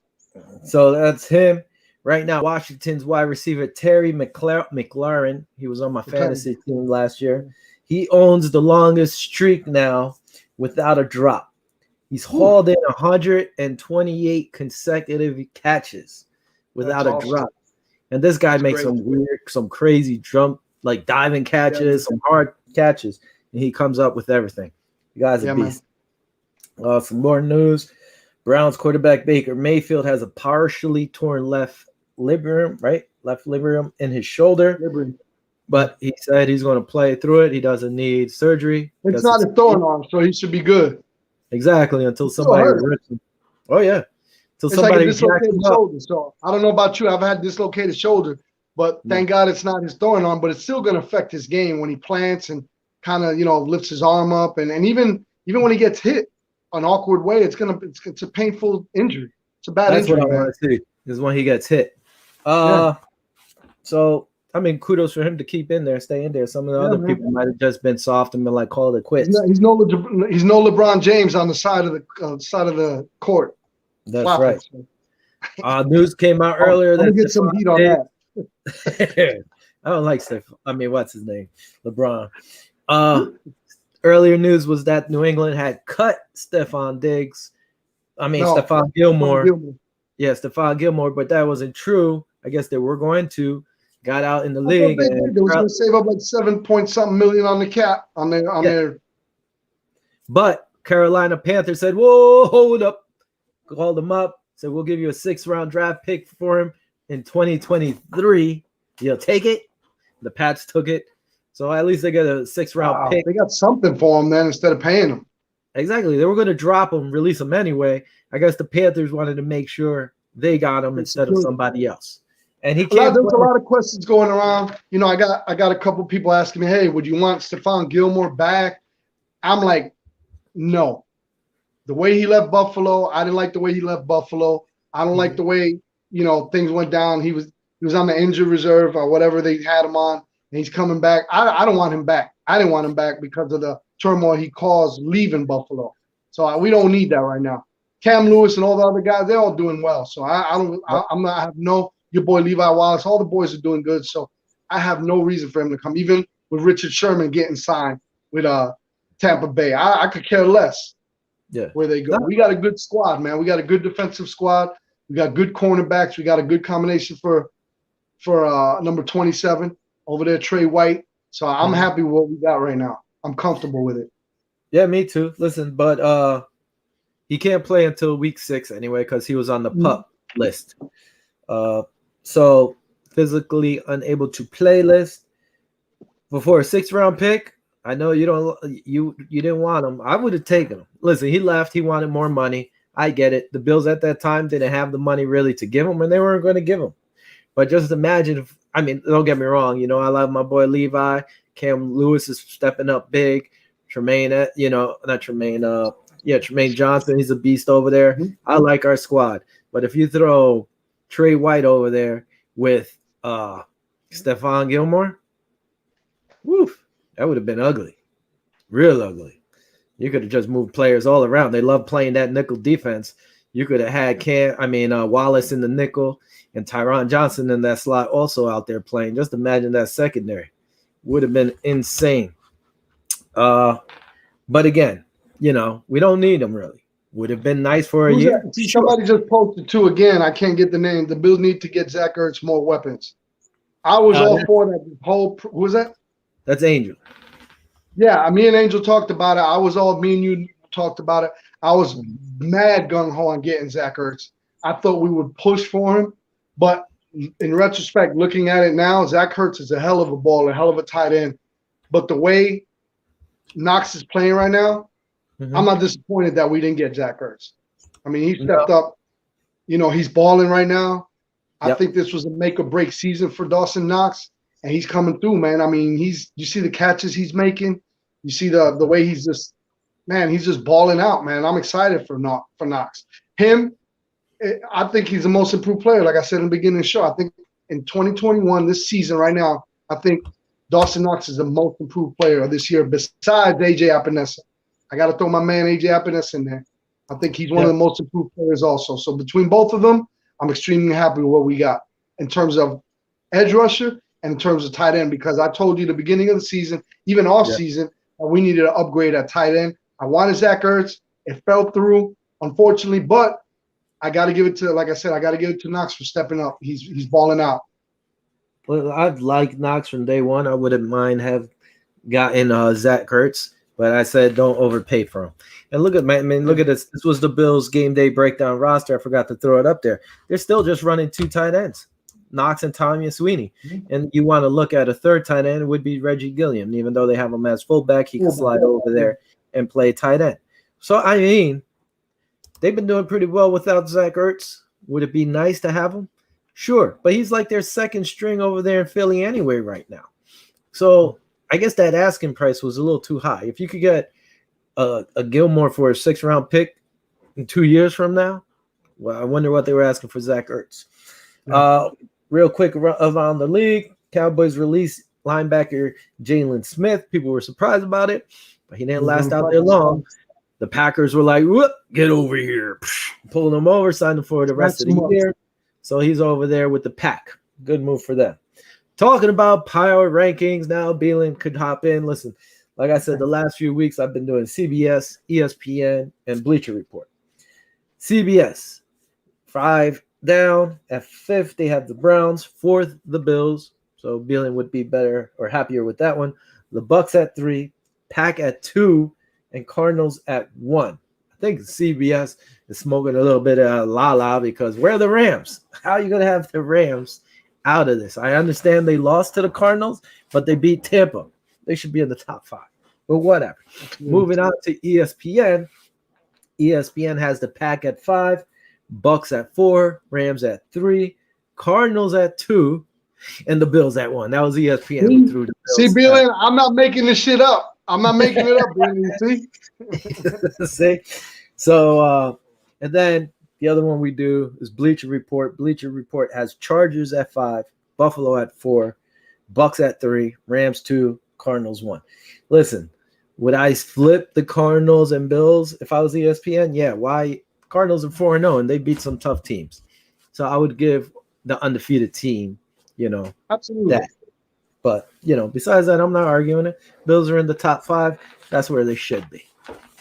So that's him. Right now, Washington's wide receiver, Terry McLaurin. He was on my fantasy team last year. He owns the longest streak now without a drop. He's hauled in 128 consecutive catches without a drop. And this guy makes some crazy jump, like diving catches, some hard catches, and he comes up with everything. The guy's a beast. Some more news. Browns quarterback Baker Mayfield has a partially torn left labrum in his shoulder. But he said he's going to play through it. He doesn't need surgery. It's not a throwing arm, so he should be good. Exactly, until somebody rips him. Oh, yeah. Until somebody dislocated shoulder. So I don't know about you. I've had dislocated shoulder, but thank God it's not his throwing arm, but it's still going to affect his game when he plants and kind of, lifts his arm up. And even when he gets hit an awkward way, it's a painful injury. It's a bad injury. That's what I want to see is when he gets hit. So, I mean, kudos for him to keep in there, stay in there. Some of the other people might have just been soft and been like, call it quits. He's no LeBron James on the side of the court. That's right. News came out earlier that get some heat on that. I don't like Steph. I mean, what's his name? LeBron. Earlier news was that New England had cut Stephon Gilmore. Yeah, Stephon Gilmore, but that wasn't true. I guess they were going to. got out in the That's what league. they did. They was going to save up like 7 point something million on the cap on their. But Carolina Panthers said, "Whoa, hold up!" Called him up, said, "We'll give you a 6th-round draft pick for him in 2023. You'll take it." The Pats took it, so at least they get a 6th-round pick. They got something for him then instead of paying him. Exactly. They were going to drop him, release him anyway. I guess the Panthers wanted to make sure they got him instead of somebody else. And he can't. There's a lot of questions going around. You know, I got a couple people asking me, "Hey, would you want Stephon Gilmore back?" I'm like, no. The way he left Buffalo, I didn't like the way he left Buffalo. I don't like the way, things went down. He was on the injured reserve or whatever they had him on, and he's coming back. I don't want him back. I didn't want him back because of the turmoil he caused leaving Buffalo. So we don't need that right now. Cam Lewis and all the other guys, they're all doing well. So I have no. Your boy Levi Wallace, all the boys are doing good. So I have no reason for him to come. Even with Richard Sherman getting signed with Tampa Bay, I could care less where they go. We got a good squad, man. We got a good defensive squad. We got good cornerbacks. We got a good combination for number 27 over there, Trey White. So I'm happy with what we got right now. I'm comfortable with it. Yeah, me too. Listen, but he can't play until week 6 anyway because he was on the PUP list. So physically unable to play list before a 6th-round pick. I know you didn't want him. I would have taken him. Listen, he left. He wanted more money. I get it. The Bills at that time didn't have the money really to give him, and they weren't going to give him. But just imagine don't get me wrong. I love my boy Levi. Cam Lewis is stepping up big. Tremaine Johnson. He's a beast over there. Mm-hmm. I like our squad. But if you throw Trey White over there with Stephon Gilmore, woof, that would have been ugly. Real ugly. You could have just moved players all around. They love playing that nickel defense. You could have had Wallace in the nickel and Tyron Johnson in that slot also out there playing. Just imagine that secondary. Would have been insane. But again, we don't need them really. Would have been nice for a year. Somebody just posted too again. I can't get the name. The Bills need to get Zach Ertz more weapons. I was all for that whole. Who was that? That's Angel. Yeah, me and Angel talked about it. Me and you talked about it. I was mad gung-ho on getting Zach Ertz. I thought we would push for him. But in retrospect, looking at it now, Zach Ertz is a hell of a baller, a hell of a tight end. But the way Knox is playing right now, I'm not disappointed that we didn't get Zach Ertz. He stepped up. He's balling right now. I think this was a make-or-break season for Dawson Knox, and he's coming through, man. You see the catches he's making. You see the way he's just balling out, man. I'm excited for Knox. I think he's the most improved player, like I said in the beginning of the show. I think in 2021, this season right now, I think Dawson Knox is the most improved player of this year besides A.J. Epinesa. I got to throw my man A.J. Epinesa in there. I think he's one of the most improved players also. So between both of them, I'm extremely happy with what we got in terms of edge rusher and in terms of tight end, because I told you the beginning of the season, even off season, that we needed to upgrade at tight end. I wanted Zach Ertz. It fell through, unfortunately, but I got to give it to, like I said, Knox for stepping up. He's balling out. Well, I've liked Knox from day one. I wouldn't mind have gotten Zach Ertz, but I said don't overpay for him. And look at this. This was the Bills game day breakdown roster. I forgot to throw it up there. They're still just running 2 tight ends, Knox and Tommy Sweeney. And you want to look at a 3rd tight end, it would be Reggie Gilliam. Even though they have him as fullback, he can slide over there and play tight end. So, they've been doing pretty well without Zach Ertz. Would it be nice to have him? Sure. But he's like their 2nd string over there in Philly anyway right now. So I guess that asking price was a little too high. If you could get a Gilmore for a 6th-round pick in 2 years from now, well, I wonder what they were asking for Zach Ertz. Real quick around the league, Cowboys released linebacker Jalen Smith. People were surprised about it, but he didn't last out there long. The Packers were like, "Whoop, get over here." Pulling him over, signed him for the rest of the year. So he's over there with the Pack. Good move for them. Talking about power rankings now, Beelan could hop in. Listen, like I said, the last few weeks I've been doing CBS, ESPN, and Bleacher Report. CBS, 5 down. At 5th, they have the Browns. 4th, the Bills. So Beeling would be better or happier with that one. The Bucks at 3, Pack at 2, and Cardinals at 1. I think CBS is smoking a little bit of la-la because where are the Rams? How are you going to have the Rams out of this? I understand they lost to the Cardinals, but they beat Tampa. They should be in the top 5. But whatever. Moving on to ESPN. ESPN has the Pack at 5, Bucks at 4, Rams at 3, Cardinals at 2, and the Bills at 1. That was ESPN. Through the Bills. See, Billy, I'm not making this shit up. I'm not making it up, Billy. See? See? So, and then the other one we do is Bleacher Report. Bleacher Report has Chargers at 5, Buffalo at 4, Bucks at 3, Rams 2, Cardinals 1. Listen, would I flip the Cardinals and Bills if I was ESPN? Yeah. Why? Cardinals are 4-0 and they beat some tough teams. So I would give the undefeated team, absolutely that. But, besides that, I'm not arguing it. Bills are in the top 5. That's where they should be.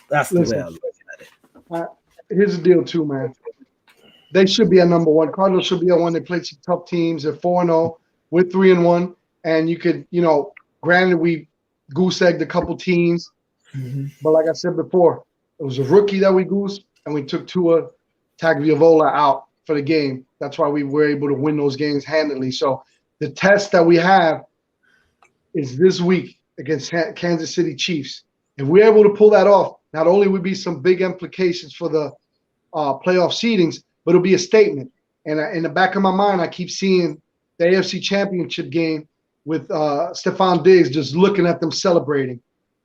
That's the way I look at it. Here's the deal, too, man. They should be at number 1. Cardinals should be at 1. They played some tough teams. They're 4-0. We're 3-1. And you could, granted, we goose-egged a couple teams. Mm-hmm. But like I said before, it was a rookie that we goosed, and we took Tua Tagovailoa out for the game. That's why we were able to win those games handily. So the test that we have is this week against Kansas City Chiefs. If we're able to pull that off, not only would be some big implications for the playoff seedings, but it'll be a statement. And in the back of my mind, I keep seeing the AFC Championship game with Stephon Diggs just looking at them celebrating.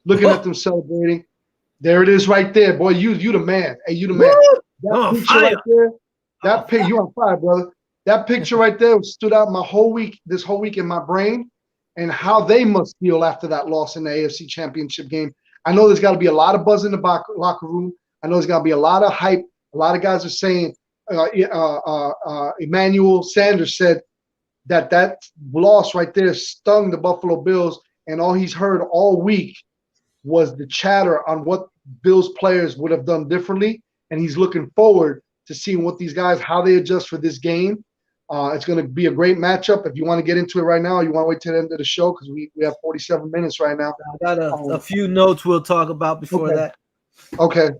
There it is right there. Boy, you the man. Hey, you the man. That picture right there, that picture, you on fire, brother. That picture right there stood out this whole week in my brain, and how they must feel after that loss in the AFC Championship game. I know there's got to be a lot of buzz in the locker room. I know there's got to be a lot of hype. A lot of guys are saying, Emmanuel Sanders said that loss right there stung the Buffalo Bills, and all he's heard all week was the chatter on what Bills players would have done differently, and he's looking forward to seeing what these guys, how they adjust for this game. It's going to be a great matchup. If you want to get into it right now, you want to wait till the end of the show because we have 47 minutes right now. I got a few notes we'll talk about before that. Okay.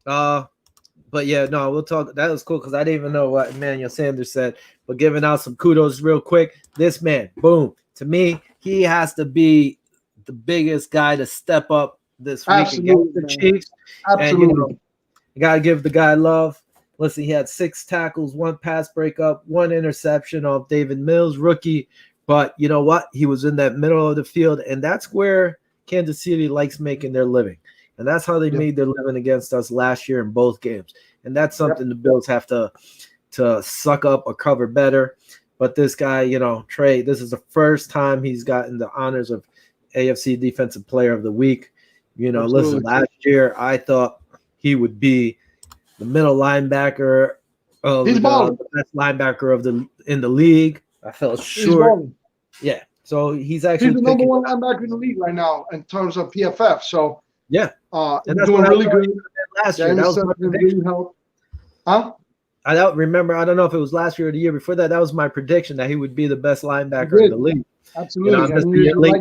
But yeah, no, we'll talk. That was cool because I didn't even know what Emmanuel Sanders said. But giving out some kudos real quick. This man, boom. To me, he has to be the biggest guy to step up this week against the Chiefs. Absolutely. And, you got to give the guy love. Listen, he had 6 tackles, 1 pass breakup, 1 interception off David Mills, rookie. But you know what? He was in that middle of the field, and that's where Kansas City likes making their living. And that's how they made their living against us last year in both games. And that's something the Bills have to suck up or cover better. But this guy, Trey, this is the first time he's gotten the honors of AFC Defensive Player of the Week. Listen, last year I thought he would be the middle linebacker of the best linebacker in the league. I felt sure. Yeah. So he's actually the number 1 linebacker in the league right now in terms of PFF. So yeah, and that's doing really good last year. That was really helped. Huh? I don't remember. I don't know if it was last year or the year before that. That was my prediction that he would be the best linebacker in the league. Absolutely.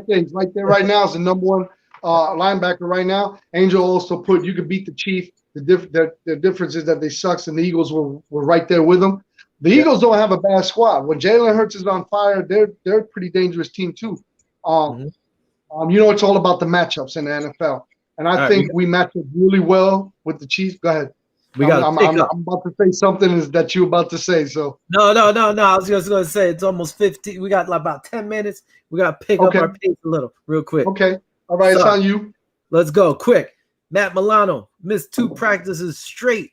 He's right there right now as the number 1 linebacker right now. Angel also put you could beat the Chief. The difference is that they sucks and the Eagles were right there with them. The Eagles don't have a bad squad. When Jalen Hurts is on fire, they're a pretty dangerous team too. It's all about the matchups in the NFL. And I think we match up really well with the Chiefs. Go ahead. I'm about to say something that you're about to say. So no. I was just going to say it's almost 15. We got about 10 minutes. We got to pick up our pace a little real quick. Okay. All right. It's on you. Let's go quick. Matt Milano missed 2 practices straight.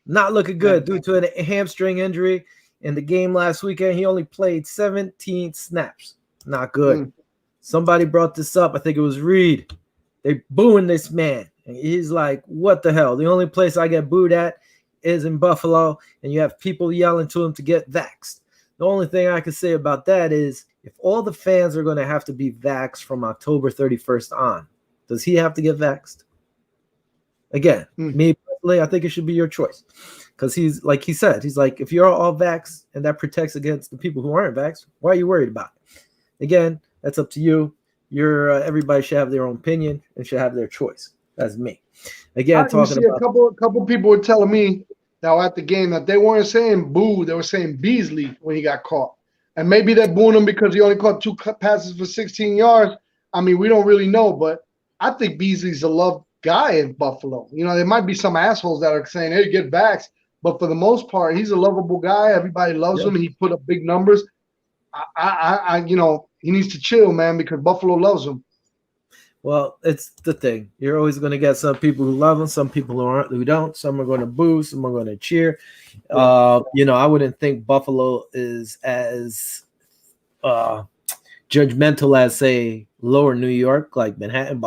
Not looking good due to a hamstring injury. In the game last weekend, he only played 17 snaps. Not good. Somebody brought this up. I think it was Reed. They booing this man. And he's like, what the hell? The only place I get booed at is in Buffalo, and you have people yelling to him to get vaxxed. The only thing I can say about that is if all the fans are going to have to be vaxxed from October 31st on, does he have to get vaxxed? Again, me personally, I think it should be your choice because he's like he said, he's like, if you're all vax and that protects against the people who aren't vax, why are you worried about it? Again, that's up to you. Everybody should have their own opinion and should have their choice. That's me. Again, talking about a couple people were telling me now at the game that they weren't saying boo, they were saying Beasley when he got caught. And maybe they're booing him because he only caught 2 passes for 16 yards. I mean, we don't really know, but I think Beasley's a loved guy in Buffalo. You know, there might be some assholes that are saying, hey, get vaxxed. But for the most part, he's a lovable guy. Everybody loves him. He put up big numbers. You know, he needs to chill, man, because Buffalo loves him. Well, it's the thing. You're always going to get some people who love him, some people who don't. Some are going to boo, some are going to cheer. You know, I wouldn't think Buffalo is as judgmental as, say, lower New York, like Manhattan,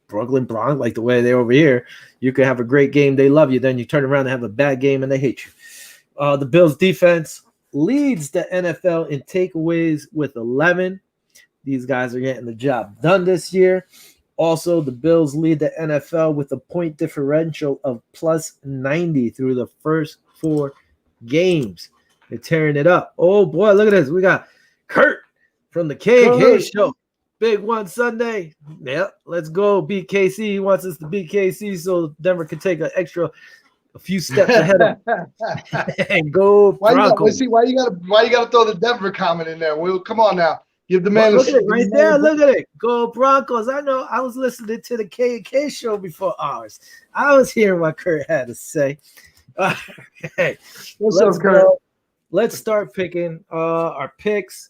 Brooklyn, Bronx, like the way they're over here. You could have a great game, they love you. Then you turn around and have a bad game, and they hate you. The Bills' defense leads the NFL in takeaways with 11. These guys are getting the job done this year. Also, the Bills lead the NFL with a point differential of plus 90 through the first 4 games. They're tearing it up. Oh, boy, look at this. We got Kurt from the KK Show. Big one Sunday. Yep, let's go beat KC. He wants us to beat KC so Denver can take a few steps ahead of and go Broncos. Why you gotta throw the Denver comment in there? Will, come on now. Give the man look at it right there. Look at it. Go Broncos. I know I was listening to the K Show before ours. I was hearing what Kurt had to say. Okay. Let's go. Let's start picking our picks.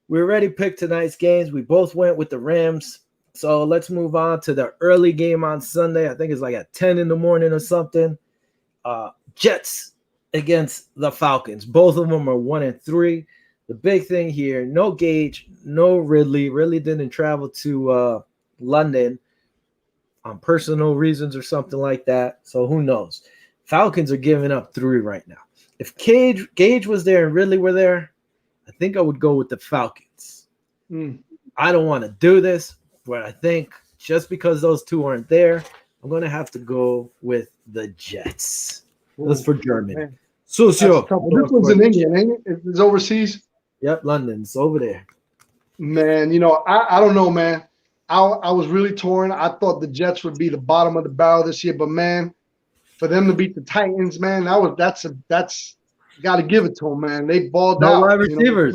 We already picked tonight's games. We both went with the Rams. So let's move on to the early game on Sunday. I think it's like at 10 in the morning or something. Jets against the Falcons. Both of them are 1-3. The big thing here, no Gage, no Ridley. Ridley didn't travel to London on personal reasons or something like that. So who knows? Falcons are giving up 3 right now. If Gage was there and Ridley were there, I think I would go with the Falcons. I don't want to do this, but I think just because those 2 aren't there, I'm going to have to go with the Jets. That's for German. Socio. This one's in England, ain't it? It's overseas. Yep, London's over there. Man, you know, I don't know, man. I was really torn. I thought the Jets would be the bottom of the barrel this year, but man, for them to beat the Titans, man, that's got to give it to them, man. They balled out. No wide receivers.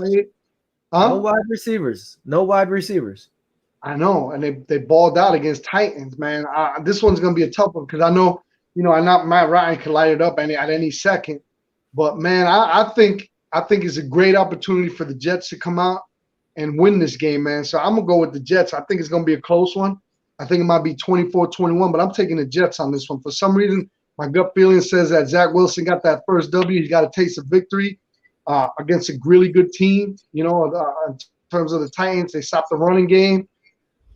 No wide receivers. I know, and they balled out against Titans, man. This one's gonna be a tough one because I know, you know, Matt Ryan could light it up at any second. But man, I think it's a great opportunity for the Jets to come out and win this game, man. So I'm gonna go with the Jets. I think it's gonna be a close one. I think it might be 24-21, but I'm taking the Jets on this one. For some reason, my gut feeling says that Zach Wilson got that first W. He's got a taste of victory against a really good team. You know, in terms of the Titans, they stopped the running game.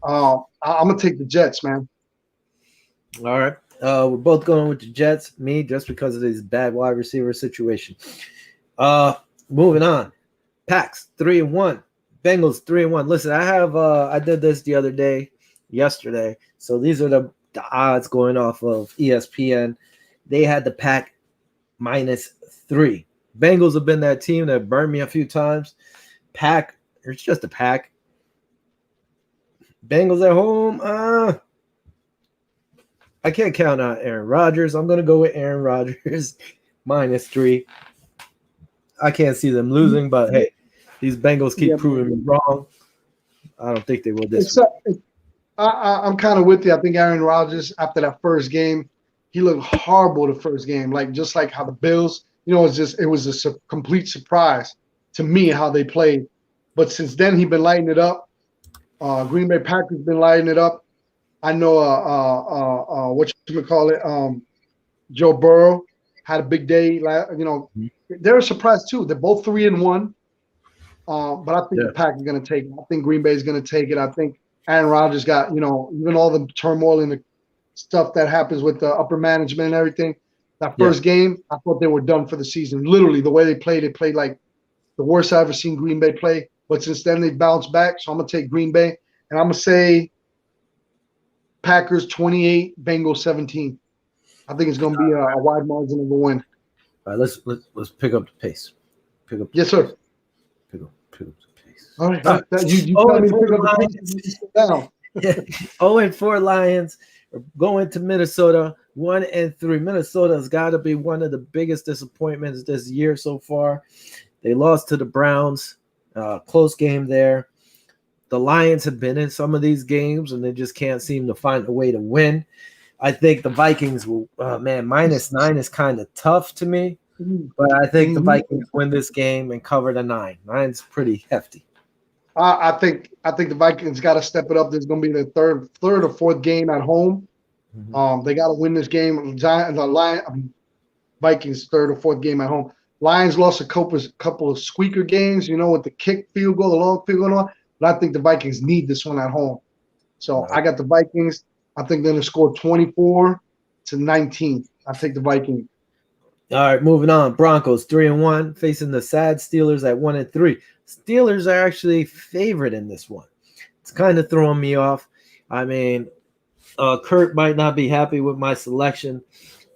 I'm gonna take the Jets, man. All right. We're both going with the Jets. Me, just because of this bad wide receiver situation. Moving on. Packs 3-1. Bengals 3-1. Listen, I did this the other day, yesterday. So these are the odds going off of ESPN. They had the pack -3. Bengals have been that team that burned me a few times. Pack, it's just a pack. Bengals at home. I can't count on Aaron Rodgers. I'm going to go with Aaron Rodgers -3. I can't see them losing, but hey, these Bengals keep proving me wrong. I don't think they will this week. I'm kind of with you. I think Aaron Rodgers, after that first game, he looked horrible the first game, just like how the Bills, you know, it was a complete surprise to me how they played. But since then, he's been lighting it up. Green Bay Packers been lighting it up. I know Joe Burrow had a big day. You know, they're a surprise too. They're both 3-1. But I think the Packers are going to take it. I think Green Bay is going to take it. I think Aaron Rodgers got, you know, even all the turmoil and the stuff that happens with the upper management and everything. That first game, I thought they were done for the season. Literally, the way they played like the worst I've ever seen Green Bay play. But since then, they bounced back. So I'm going to take Green Bay. And I'm going to say Packers 28, Bengals 17. I think it's going to be a wide margin of a win. All right, let's pick up the pace. Pick up. Yes, sir. Pick up the pace. All right. You tell me to pick up the pace. You sit down. 0-4 Lions are going to Minnesota 1-3. Minnesota's got to be one of the biggest disappointments this year so far. They lost to the Browns, close game there. The Lions have been in some of these games and they just can't seem to find a way to win. I think the Vikings will, -9 is kind of tough to me, but I think the Vikings win this game and cover the 9. 9's pretty hefty. I think the Vikings got to step it up. There's going to be the third or fourth game at home. They got to win this game. Vikings third or fourth game at home. Lions lost a couple of squeaker games, with the kick field goal, the long field goal, but I think the Vikings need this one at home. So I got the Vikings. I think they're going to score 24-19. I take the Vikings. All right, moving on. Broncos 3-1 facing the sad Steelers at 1-3. Steelers are actually favored in this one. It's kind of throwing me off. I mean, Kurt might not be happy with my selection.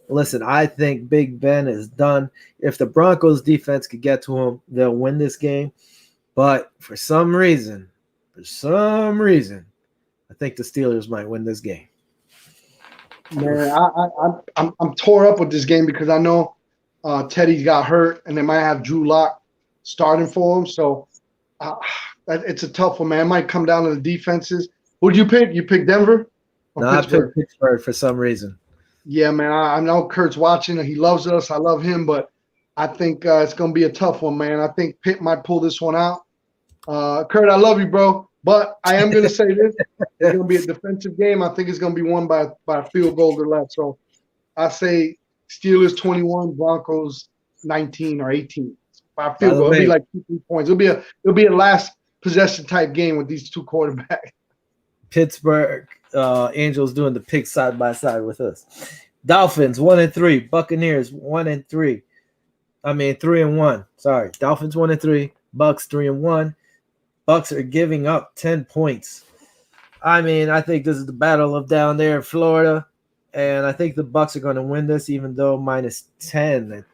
Listen, I think Big Ben is done. If the Broncos defense could get to him, they'll win this game. But for some reason, I think the Steelers might win this game. Man, I'm tore up with this game because I know Teddy got hurt and they might have Drew Lock starting for him. So it's a tough one, man. It might come down to the defenses. Who did you pick? You picked Denver? No, I picked Pittsburgh for some reason. Yeah, man. I know Kurt's watching and he loves us. I love him, but I think it's going to be a tough one, man. I think Pitt might pull this one out. Kurt, I love you, bro. But I am going to say this. It's going to be a defensive game. I think it's going to be won by a field goal or less. So I say Steelers 21, Broncos 19 or 18. By field goal. It'll be like 2-3 points. It'll be a last possession type game with these two quarterbacks. Pittsburgh Angels doing the pick side by side with us. Dolphins 1-3. Buccaneers 1-3. 3-1. Sorry. Dolphins 1-3. Bucks 3-1. Bucks are giving up 10 points. I think this is the battle of down there in Florida, and I think the Bucks are going to win this, even though -10.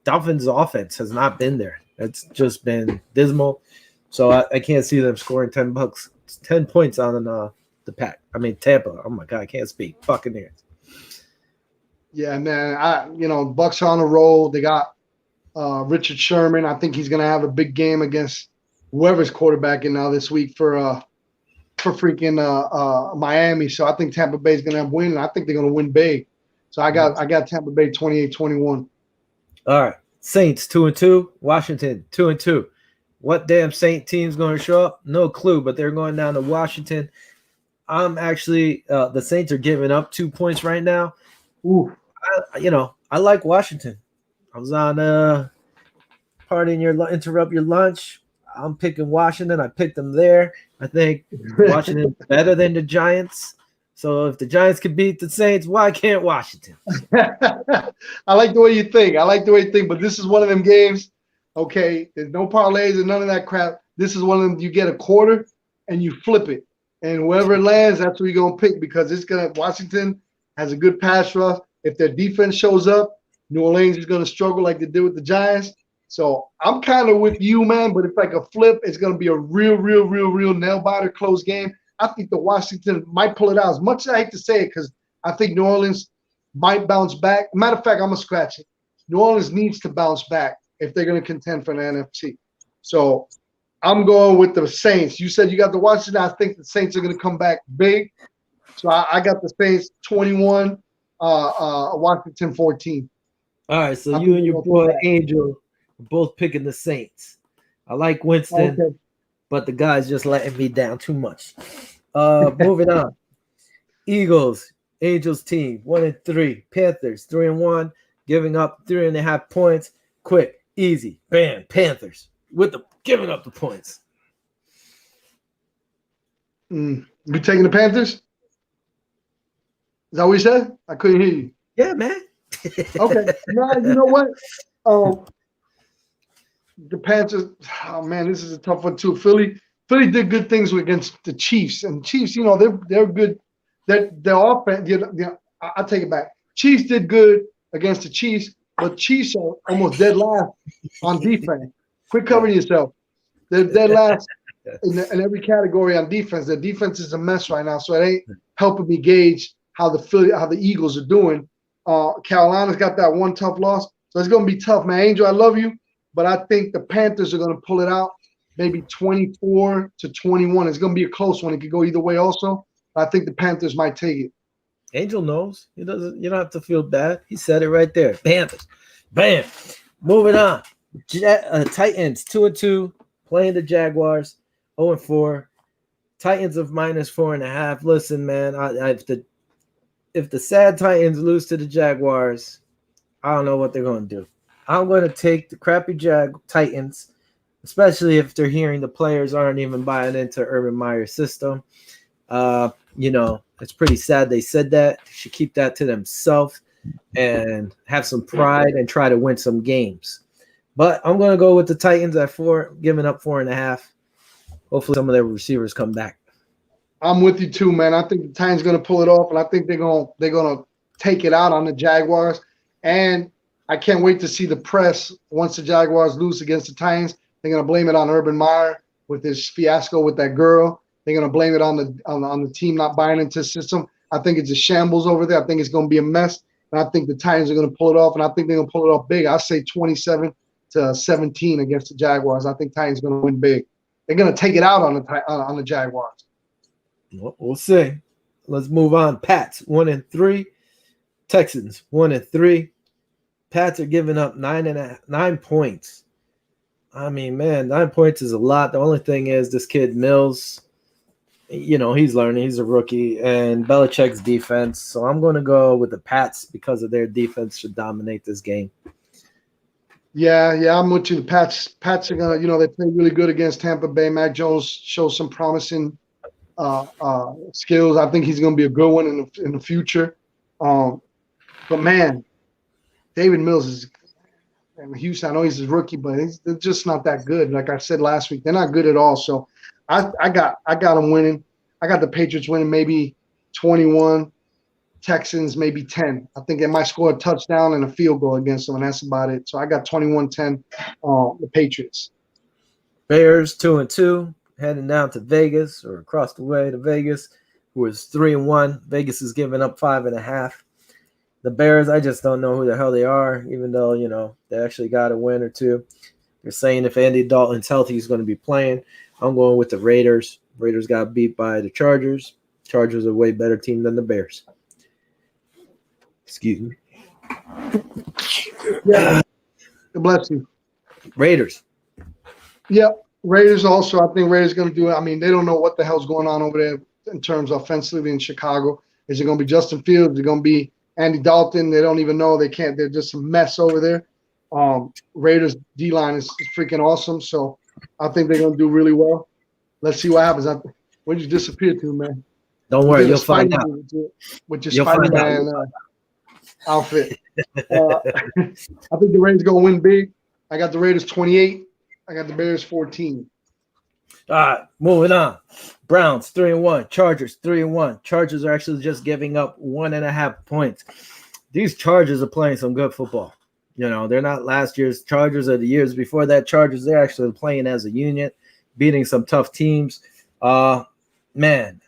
Dolphins' offense has not been there. It's just been dismal. So I can't see them scoring 10 points on the Pack. Tampa. Oh my God, I can't speak. Buccaneers. Yeah, man. Bucks are on a roll. They got Richard Sherman. I think he's going to have a big game against whoever's quarterbacking now this week for freaking Miami. So I think Tampa Bay is going to have win. And I think they're going to win big. So I got Tampa Bay 28-21. All right. Saints 2-2. Washington 2-2. What damn Saint team's going to show up? No clue, but they're going down to Washington. I'm actually the Saints are giving up 2 points right now. Ooh. I like Washington. I was on interrupt your lunch. I'm picking Washington. I picked them there. I think Washington's better than the Giants. So if the Giants can beat the Saints, why can't Washington? I like the way you think. But this is one of them games. Okay, there's no parlays and none of that crap. This is one of them. You get a quarter and you flip it, and whoever lands, that's who you're gonna pick because Washington has a good pass rush. If their defense shows up, New Orleans is gonna struggle like they did with the Giants. So I'm kind of with you, man. But it's like a flip. It's gonna be a real nail biter close game. I think the Washington might pull it out. As much as I hate to say it, because I think New Orleans might bounce back. Matter of fact, I'm gonna scratch it. New Orleans needs to bounce back if they're going to contend for the NFC. So I'm going with the Saints. You said you got the Washington. I think the Saints are going to come back big. So I got the Saints 21, Washington 14. All right, so you and your boy Angel are both picking the Saints. I like Winston, but the guy's just letting me down too much. Moving on. Eagles, Angels team 1-3. Panthers 3-1, giving up 3.5 points. Quick, easy, bam, Panthers giving up the points. You taking the Panthers? Is that what you said? I couldn't hear you. Yeah, man. Okay. No, you know what? The Panthers. Oh man, this is a tough one too. Philly did good things against the Chiefs, and Chiefs, they're good. Their offense. I take it back. Chiefs did good against the Chiefs, but Chiefs are almost dead last on defense. Quit covering yourself. They're dead last in every category on defense. Their defense is a mess right now, so it ain't helping me gauge how the Eagles are doing. Carolina's got that one tough loss, so it's gonna be tough, man. Angel, I love you, but I think the Panthers are gonna pull it out, maybe 24-21. It's gonna be a close one. It could go either way, also. I think the Panthers might take it. Angel knows. He doesn't. You don't have to feel bad. He said it right there. Panthers. Bam. Moving on. Titans 2-2 playing the Jaguars 0-4. Titans of -4.5. Listen, man. If the sad Titans lose to the Jaguars, I don't know what they're going to do. I'm going to take the crappy Titans, especially if they're hearing the players aren't even buying into Urban Meyer's system. It's pretty sad they said that. They should keep that to themselves and have some pride and try to win some games. But I'm going to go with the Titans at 4, giving up 4.5. Hopefully some of their receivers come back. I'm with you too, man. I think the Titans going to pull it off, and I think they're going to take it out on the Jaguars. And I can't wait to see the press once the Jaguars lose against the Titans. They're going to blame it on Urban Meyer with his fiasco with that girl. They're going to blame it on the team not buying into the system. I think it's a shambles over there. I think it's going to be a mess. And I think the Titans are going to pull it off, and I think they're going to pull it off big. I say 27-17 against the Jaguars. I think Titans are going to win big. They're going to take it out on the Jaguars. We'll see. Let's move on. Pats 1-3. Texans 1-3. Pats are giving up 9 points. I mean, man, 9 points is a lot. The only thing is this kid Mills, he's learning. He's a rookie, and Belichick's defense. So I'm going to go with the Pats because of their defense should dominate this game. Yeah, I'm with you. The Pats are going to, they play really good against Tampa Bay. Mac Jones shows some promising skills. I think he's going to be a good one in the future. But, man, David Mills is in Houston. I know he's a rookie, but they're just not that good. Like I said last week, they're not good at all. So I got them winning. I got the Patriots winning maybe 21, Texans maybe 10. I think they might score a touchdown and a field goal against them, and that's about it. So I got 21-10 the Patriots. Bears 2-2 heading down to Vegas or across the way to Vegas, who is 3-1. Vegas is giving up 5.5. The Bears, I just don't know who the hell they are, even though, they actually got a win or two. They're saying if Andy Dalton's healthy, he's going to be playing. I'm going with the Raiders. Raiders got beat by the Chargers. Chargers are a way better team than the Bears. Excuse me. Yeah. Bless you. Raiders. Yeah. Raiders also, I think Raiders going to do it. I mean, they don't know what the hell's going on over there in terms of offensively in Chicago. Is it going to be Justin Fields? Is it going to be Andy Dalton? They don't even know. They can't. They're just a mess over there. Raiders D-line is freaking awesome. So I think they're going to do really well. Let's see what happens. Where'd you disappear to, man? Don't worry. You'll find out. With your Spider-Man outfit. I think the Raiders going to win big. I got the Raiders 28. I got the Bears 14. All right, moving on. Browns 3-1. Chargers 3-1. Chargers are actually just giving up 1.5 points. These Chargers are playing some good football. They're not last year's Chargers or the years before that Chargers. They're actually playing as a unit, beating some tough teams. Man,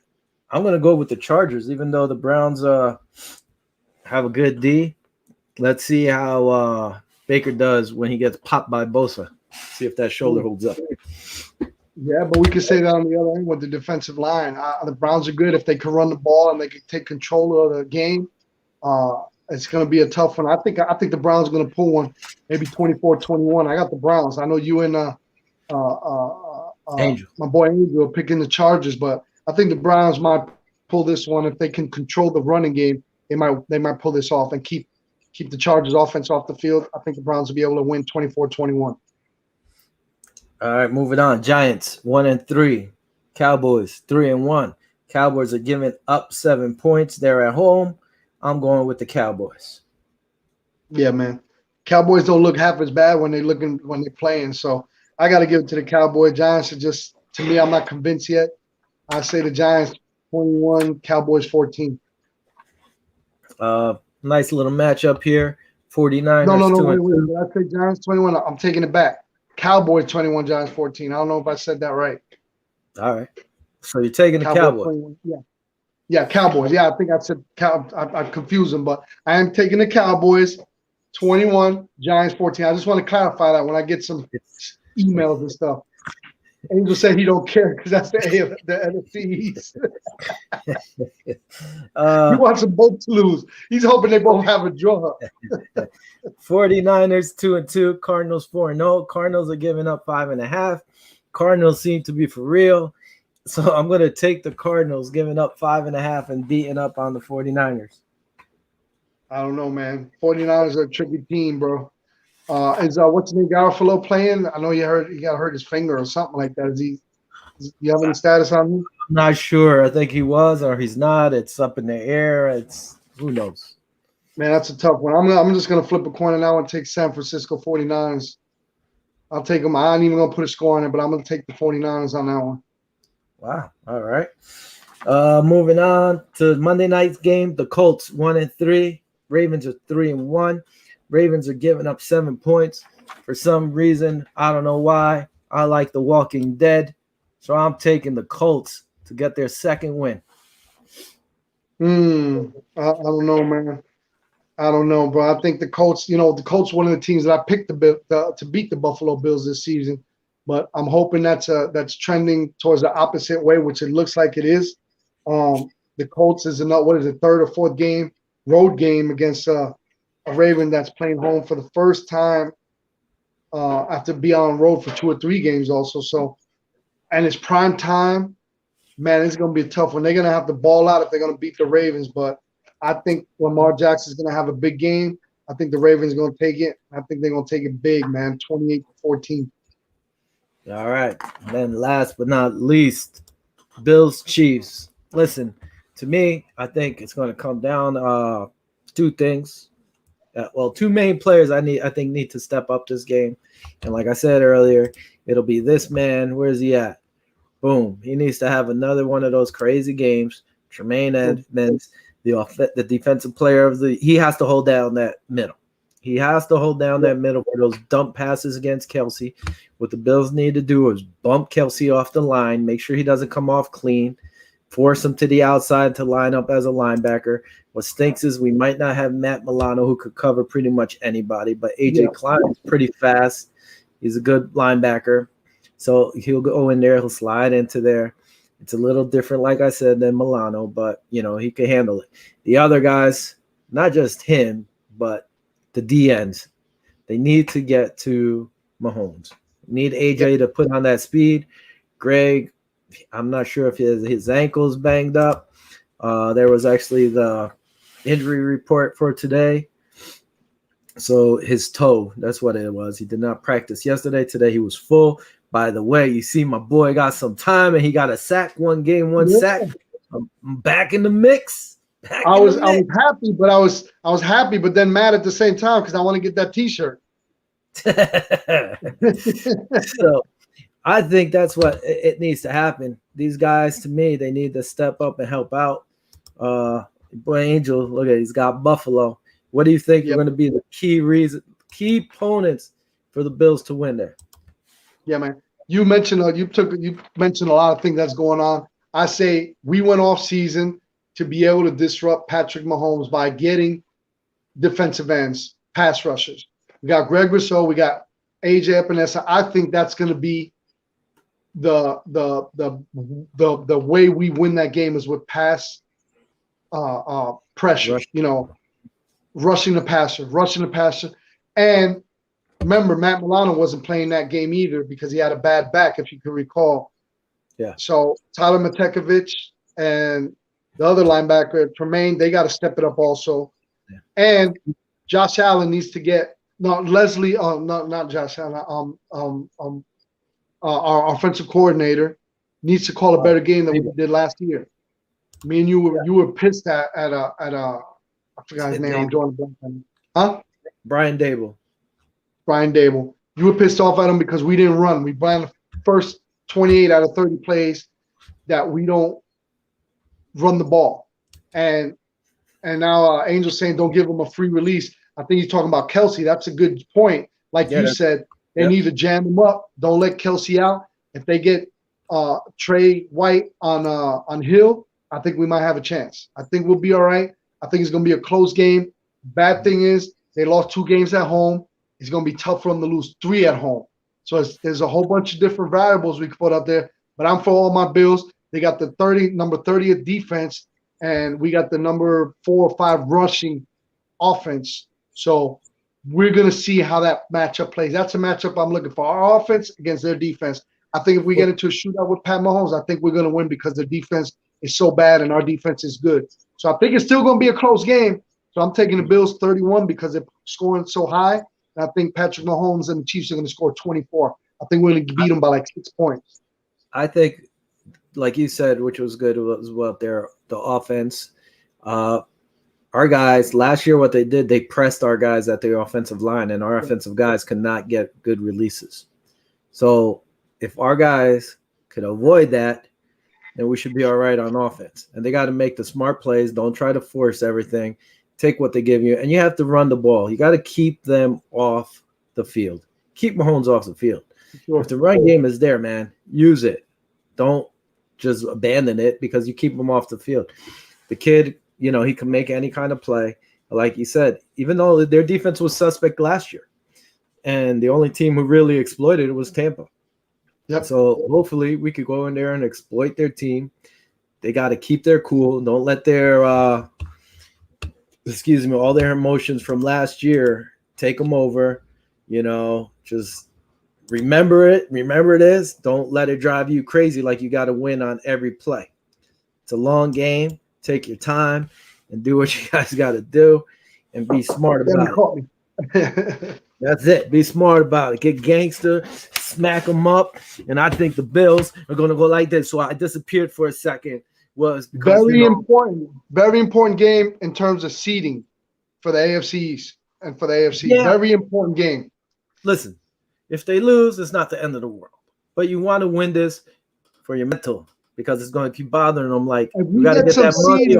I'm going to go with the Chargers, even though the Browns have a good D. Let's see how Baker does when he gets popped by Bosa. See if that shoulder holds up. Yeah, but we could say that on the other end with the defensive line. The Browns are good if they can run the ball and they can take control of the game. It's going to be a tough one. I think the Browns are going to pull one, maybe 24-21. I got the Browns. I know you and Angel, my boy Angel, are picking the Chargers, but I think the Browns might pull this one if they can control the running game. They might pull this off and keep the Chargers offense off the field. I think the Browns will be able to win 24-21. All right, moving on. Giants 1-3. Cowboys 3-1. Cowboys are giving up 7 points. They're at home. I'm going with the Cowboys. Yeah, man. Cowboys don't look half as bad when they're playing. So I got to give it to the Cowboys. Giants are just, to me, I'm not convinced yet. I say the Giants 21, Cowboys 14. Nice little matchup here. 49ers wait. Did I say Giants 21? I'm taking it back. Cowboys 21, Giants 14. I don't know if I said that right. All right. So you're taking the Cowboys. Yeah, Cowboys. Yeah, I think I said I confused them, but I am taking the Cowboys 21, Giants 14. I just want to clarify that when I get some emails and stuff. Angel said he don't care because that's the NFC East. He wants them both to lose. He's hoping they both have a draw. 49ers 2-2, Cardinals 4-0. Cardinals are giving up 5.5. Cardinals seem to be for real. So I'm going to take the Cardinals giving up 5.5 and beating up on the 49ers. I don't know, man. 49ers are a tricky team, bro. Is what's his name, Garofalo playing? I know he got hurt his finger or something like that. You have any status on him? I'm not sure. I think he was or he's not. It's up in the air. It's who knows. Man, that's a tough one. I'm just gonna flip a coin on that one and take San Francisco 49ers. I'll take them. I ain't even gonna put a score on it, but I'm gonna take the 49ers on that one. Wow. All right. Moving on to Monday night's game. The Colts 1-3. Ravens are 3-1. Ravens are giving up 7 points. For some reason, I don't know why. I like The Walking Dead. So I'm taking the Colts to get their second win. I don't know, man. I don't know, bro. I think the Colts, the Colts one of the teams that I picked to beat the Buffalo Bills this season. But I'm hoping that's trending towards the opposite way, which it looks like it is. The Colts is third or fourth road game against a Raven that's playing home for the first time after being on road for 2 or 3 games also. So, and it's prime time. Man, it's going to be a tough one. They're going to have to ball out if they're going to beat the Ravens. But I think Lamar Jackson is going to have a big game. I think the Ravens are going to take it. I think they're going to take it big, man, 28-14. All right. And then last but not least, Bills Chiefs. Listen, to me, I think it's going to come down to 2 things. 2 main players I think need to step up this game. And like I said earlier, it'll be this man. Where's he at? Boom. He needs to have another one of those crazy games. Tremaine Edmonds, the defensive player he has to hold down that middle. He has to hold down that middle for those dump passes against Kelsey. What the Bills need to do is bump Kelsey off the line, make sure he doesn't come off clean, force him to the outside to line up as a linebacker. What stinks is we might not have Matt Milano who could cover pretty much anybody, but A.J. Klein is pretty fast. He's a good linebacker. So he'll go in there, he'll slide into there. It's a little different, like I said, than Milano, but, he can handle it. The other guys, not just him, but the DNs, they need to get to Mahomes. Need AJ to put on that speed. Greg, I'm not sure if his ankle's banged up. There was actually the injury report for today. So his toe, that's what it was. He did not practice yesterday. Today he was full. By the way, you see my boy got some time and he got a sack, 1 game, 1 sack. I'm back in the mix. I was happy, but I was happy, but then mad at the same time because I want to get that T-shirt. So I think that's what it needs to happen. These guys, to me, they need to step up and help out. Boy, Angel, look at, he's got Buffalo. What do you think are going to be the key opponents for the Bills to win there? Yeah, man. You mentioned a lot of things that's going on. I say we went off season to be able to disrupt Patrick Mahomes by getting defensive ends, pass rushers. We got Greg Rousseau, we got AJ Epinesa. I think that's going to be the way we win that game is with pass pressure. Rushing the passer. And remember, Matt Milano wasn't playing that game either because he had a bad back, if you can recall. Yeah. So Tyler Matekevich and the other linebacker, Tremaine, they got to step it up also. Yeah. And Josh Allen needs to get not Josh Allen. Our offensive coordinator needs to call a better game than we did last year. Me and you were pissed at I forgot his name. I'm drawing a blank on him. Huh? Brian Dable. You were pissed off at him because we didn't run. We ran the first 28 out of 30 plays that we don't run the ball. And now Angel's saying don't give him a free release. I think he's talking about Kelsey. That's a good point. Like you said, they need to jam him up. Don't let Kelsey out. If they get Trey White on Hill, I think we might have a chance. I think we'll be all right. I think it's going to be a close game. Bad thing is they lost 2 games at home. It's going to be tough for them to lose 3 at home. So there's a whole bunch of different variables we can put up there. But I'm for all my Bills. They got the number 30th defense, and we got the number 4 or 5 rushing offense. So we're going to see how that matchup plays. That's a matchup I'm looking for. Our offense against their defense. I think if we get into a shootout with Pat Mahomes, I think we're going to win because their defense is so bad and our defense is good. So I think it's still going to be a close game. So I'm taking the Bills 31 because they're scoring so high. And I think Patrick Mahomes and the Chiefs are going to score 24. I think we're going to beat them by like 6 points. I think, like you said, which was good as well there, the offense. Our guys, last year what they did, they pressed our guys at the offensive line, and our offensive guys could not get good releases. So if our guys could avoid that, then we should be all right on offense. And they got to make the smart plays. Don't try to force everything. Take what they give you. And you have to run the ball. You got to keep them off the field. Keep Mahomes off the field. Sure. If the run game is there, man, use it. Don't just abandon it because you keep him off the field. The kid, you know, he can make any kind of play. Like you said, even though their defense was suspect last year, and the only team who really exploited it was Tampa. Yep. So hopefully we could go in there and exploit their team. They got to keep their cool. Don't let their, all their emotions from last year take them over. You know, just remember it. Remember this. Don't let it drive you crazy like you got to win on every play. It's a long game. Take your time and do what you guys got to do and be smart about it. That's it. Be smart about it. Get gangster, smack them up. And I think the Bills are going to go like this. So I disappeared for a second. Was because, very important game in terms of seeding for the AFCs and for the AFC. Yeah. Very important game. Listen, if they lose, it's not the end of the world. But you want to win this for your mental because it's going to keep bothering them. Like, you got to get that money.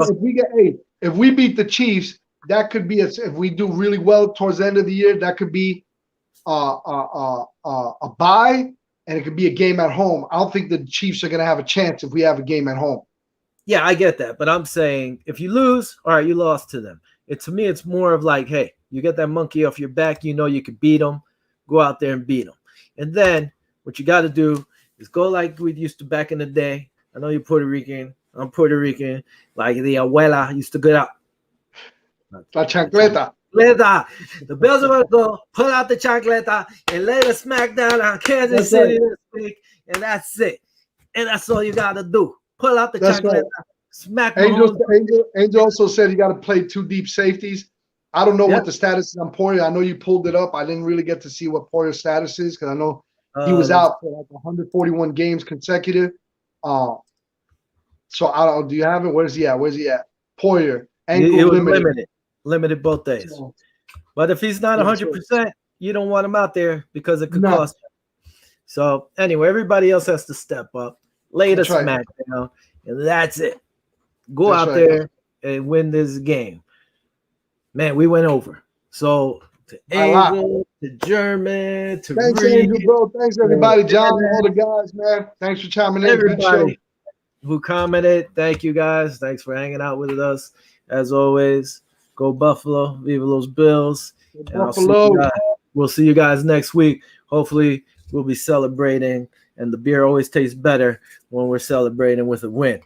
If we beat the Chiefs, that could be if we do really well towards the end of the year, that could be a bye, and it could be a game at home. I don't think the Chiefs are going to have a chance if we have a game at home. Yeah, I get that, but I'm saying if you lose, all right, you lost to them. To me, it's more of like, hey, you get that monkey off your back, you know you can beat them, go out there and beat them. And then what you got to do is go like we used to back in the day. I know you're Puerto Rican. I'm Puerto Rican. Like the abuela used to get out. La chancleta. The Bills are going to go pull out the chancleta and lay the smack down on Kansas City this week, and that's it. And that's all you got to do. Pull out the chancleta, smack Angel also said you got to play 2 deep safeties. I don't know what the status is on Poyer. I know you pulled it up. I didn't really get to see what Poyer's status is because I know he was out for like 141 games consecutive. So I don't. Do you have it? Where's he at? Poyer. It was limited both days. So, but if he's not 100%, you don't want him out there because it could cost you. So anyway, everybody else has to step up, lay the smack down, and that's it. Go out there and win this game. Man, we went over. So to Angel, to German, to thanks, Reed, Angel, bro. Thanks everybody, John, all the guys, man. Thanks for chiming in. Everybody who commented, thank you guys. Thanks for hanging out with us. As always, go Buffalo, Viva los Bills. Buffalo. We'll see you guys next week. Hopefully, we'll be celebrating, and the beer always tastes better when we're celebrating with a win.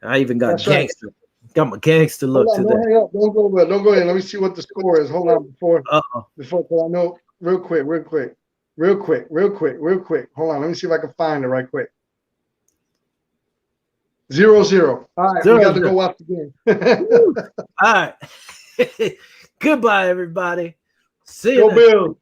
I even got gangster. Got my gangster look today. Don't hang up. Don't go in. Let me see what the score is. Hold on before I know. Real quick. Hold on. Let me see if I can find it right quick. 0-0. All right, we got to go watch the game. All right. Goodbye, everybody. See you. Go Bills.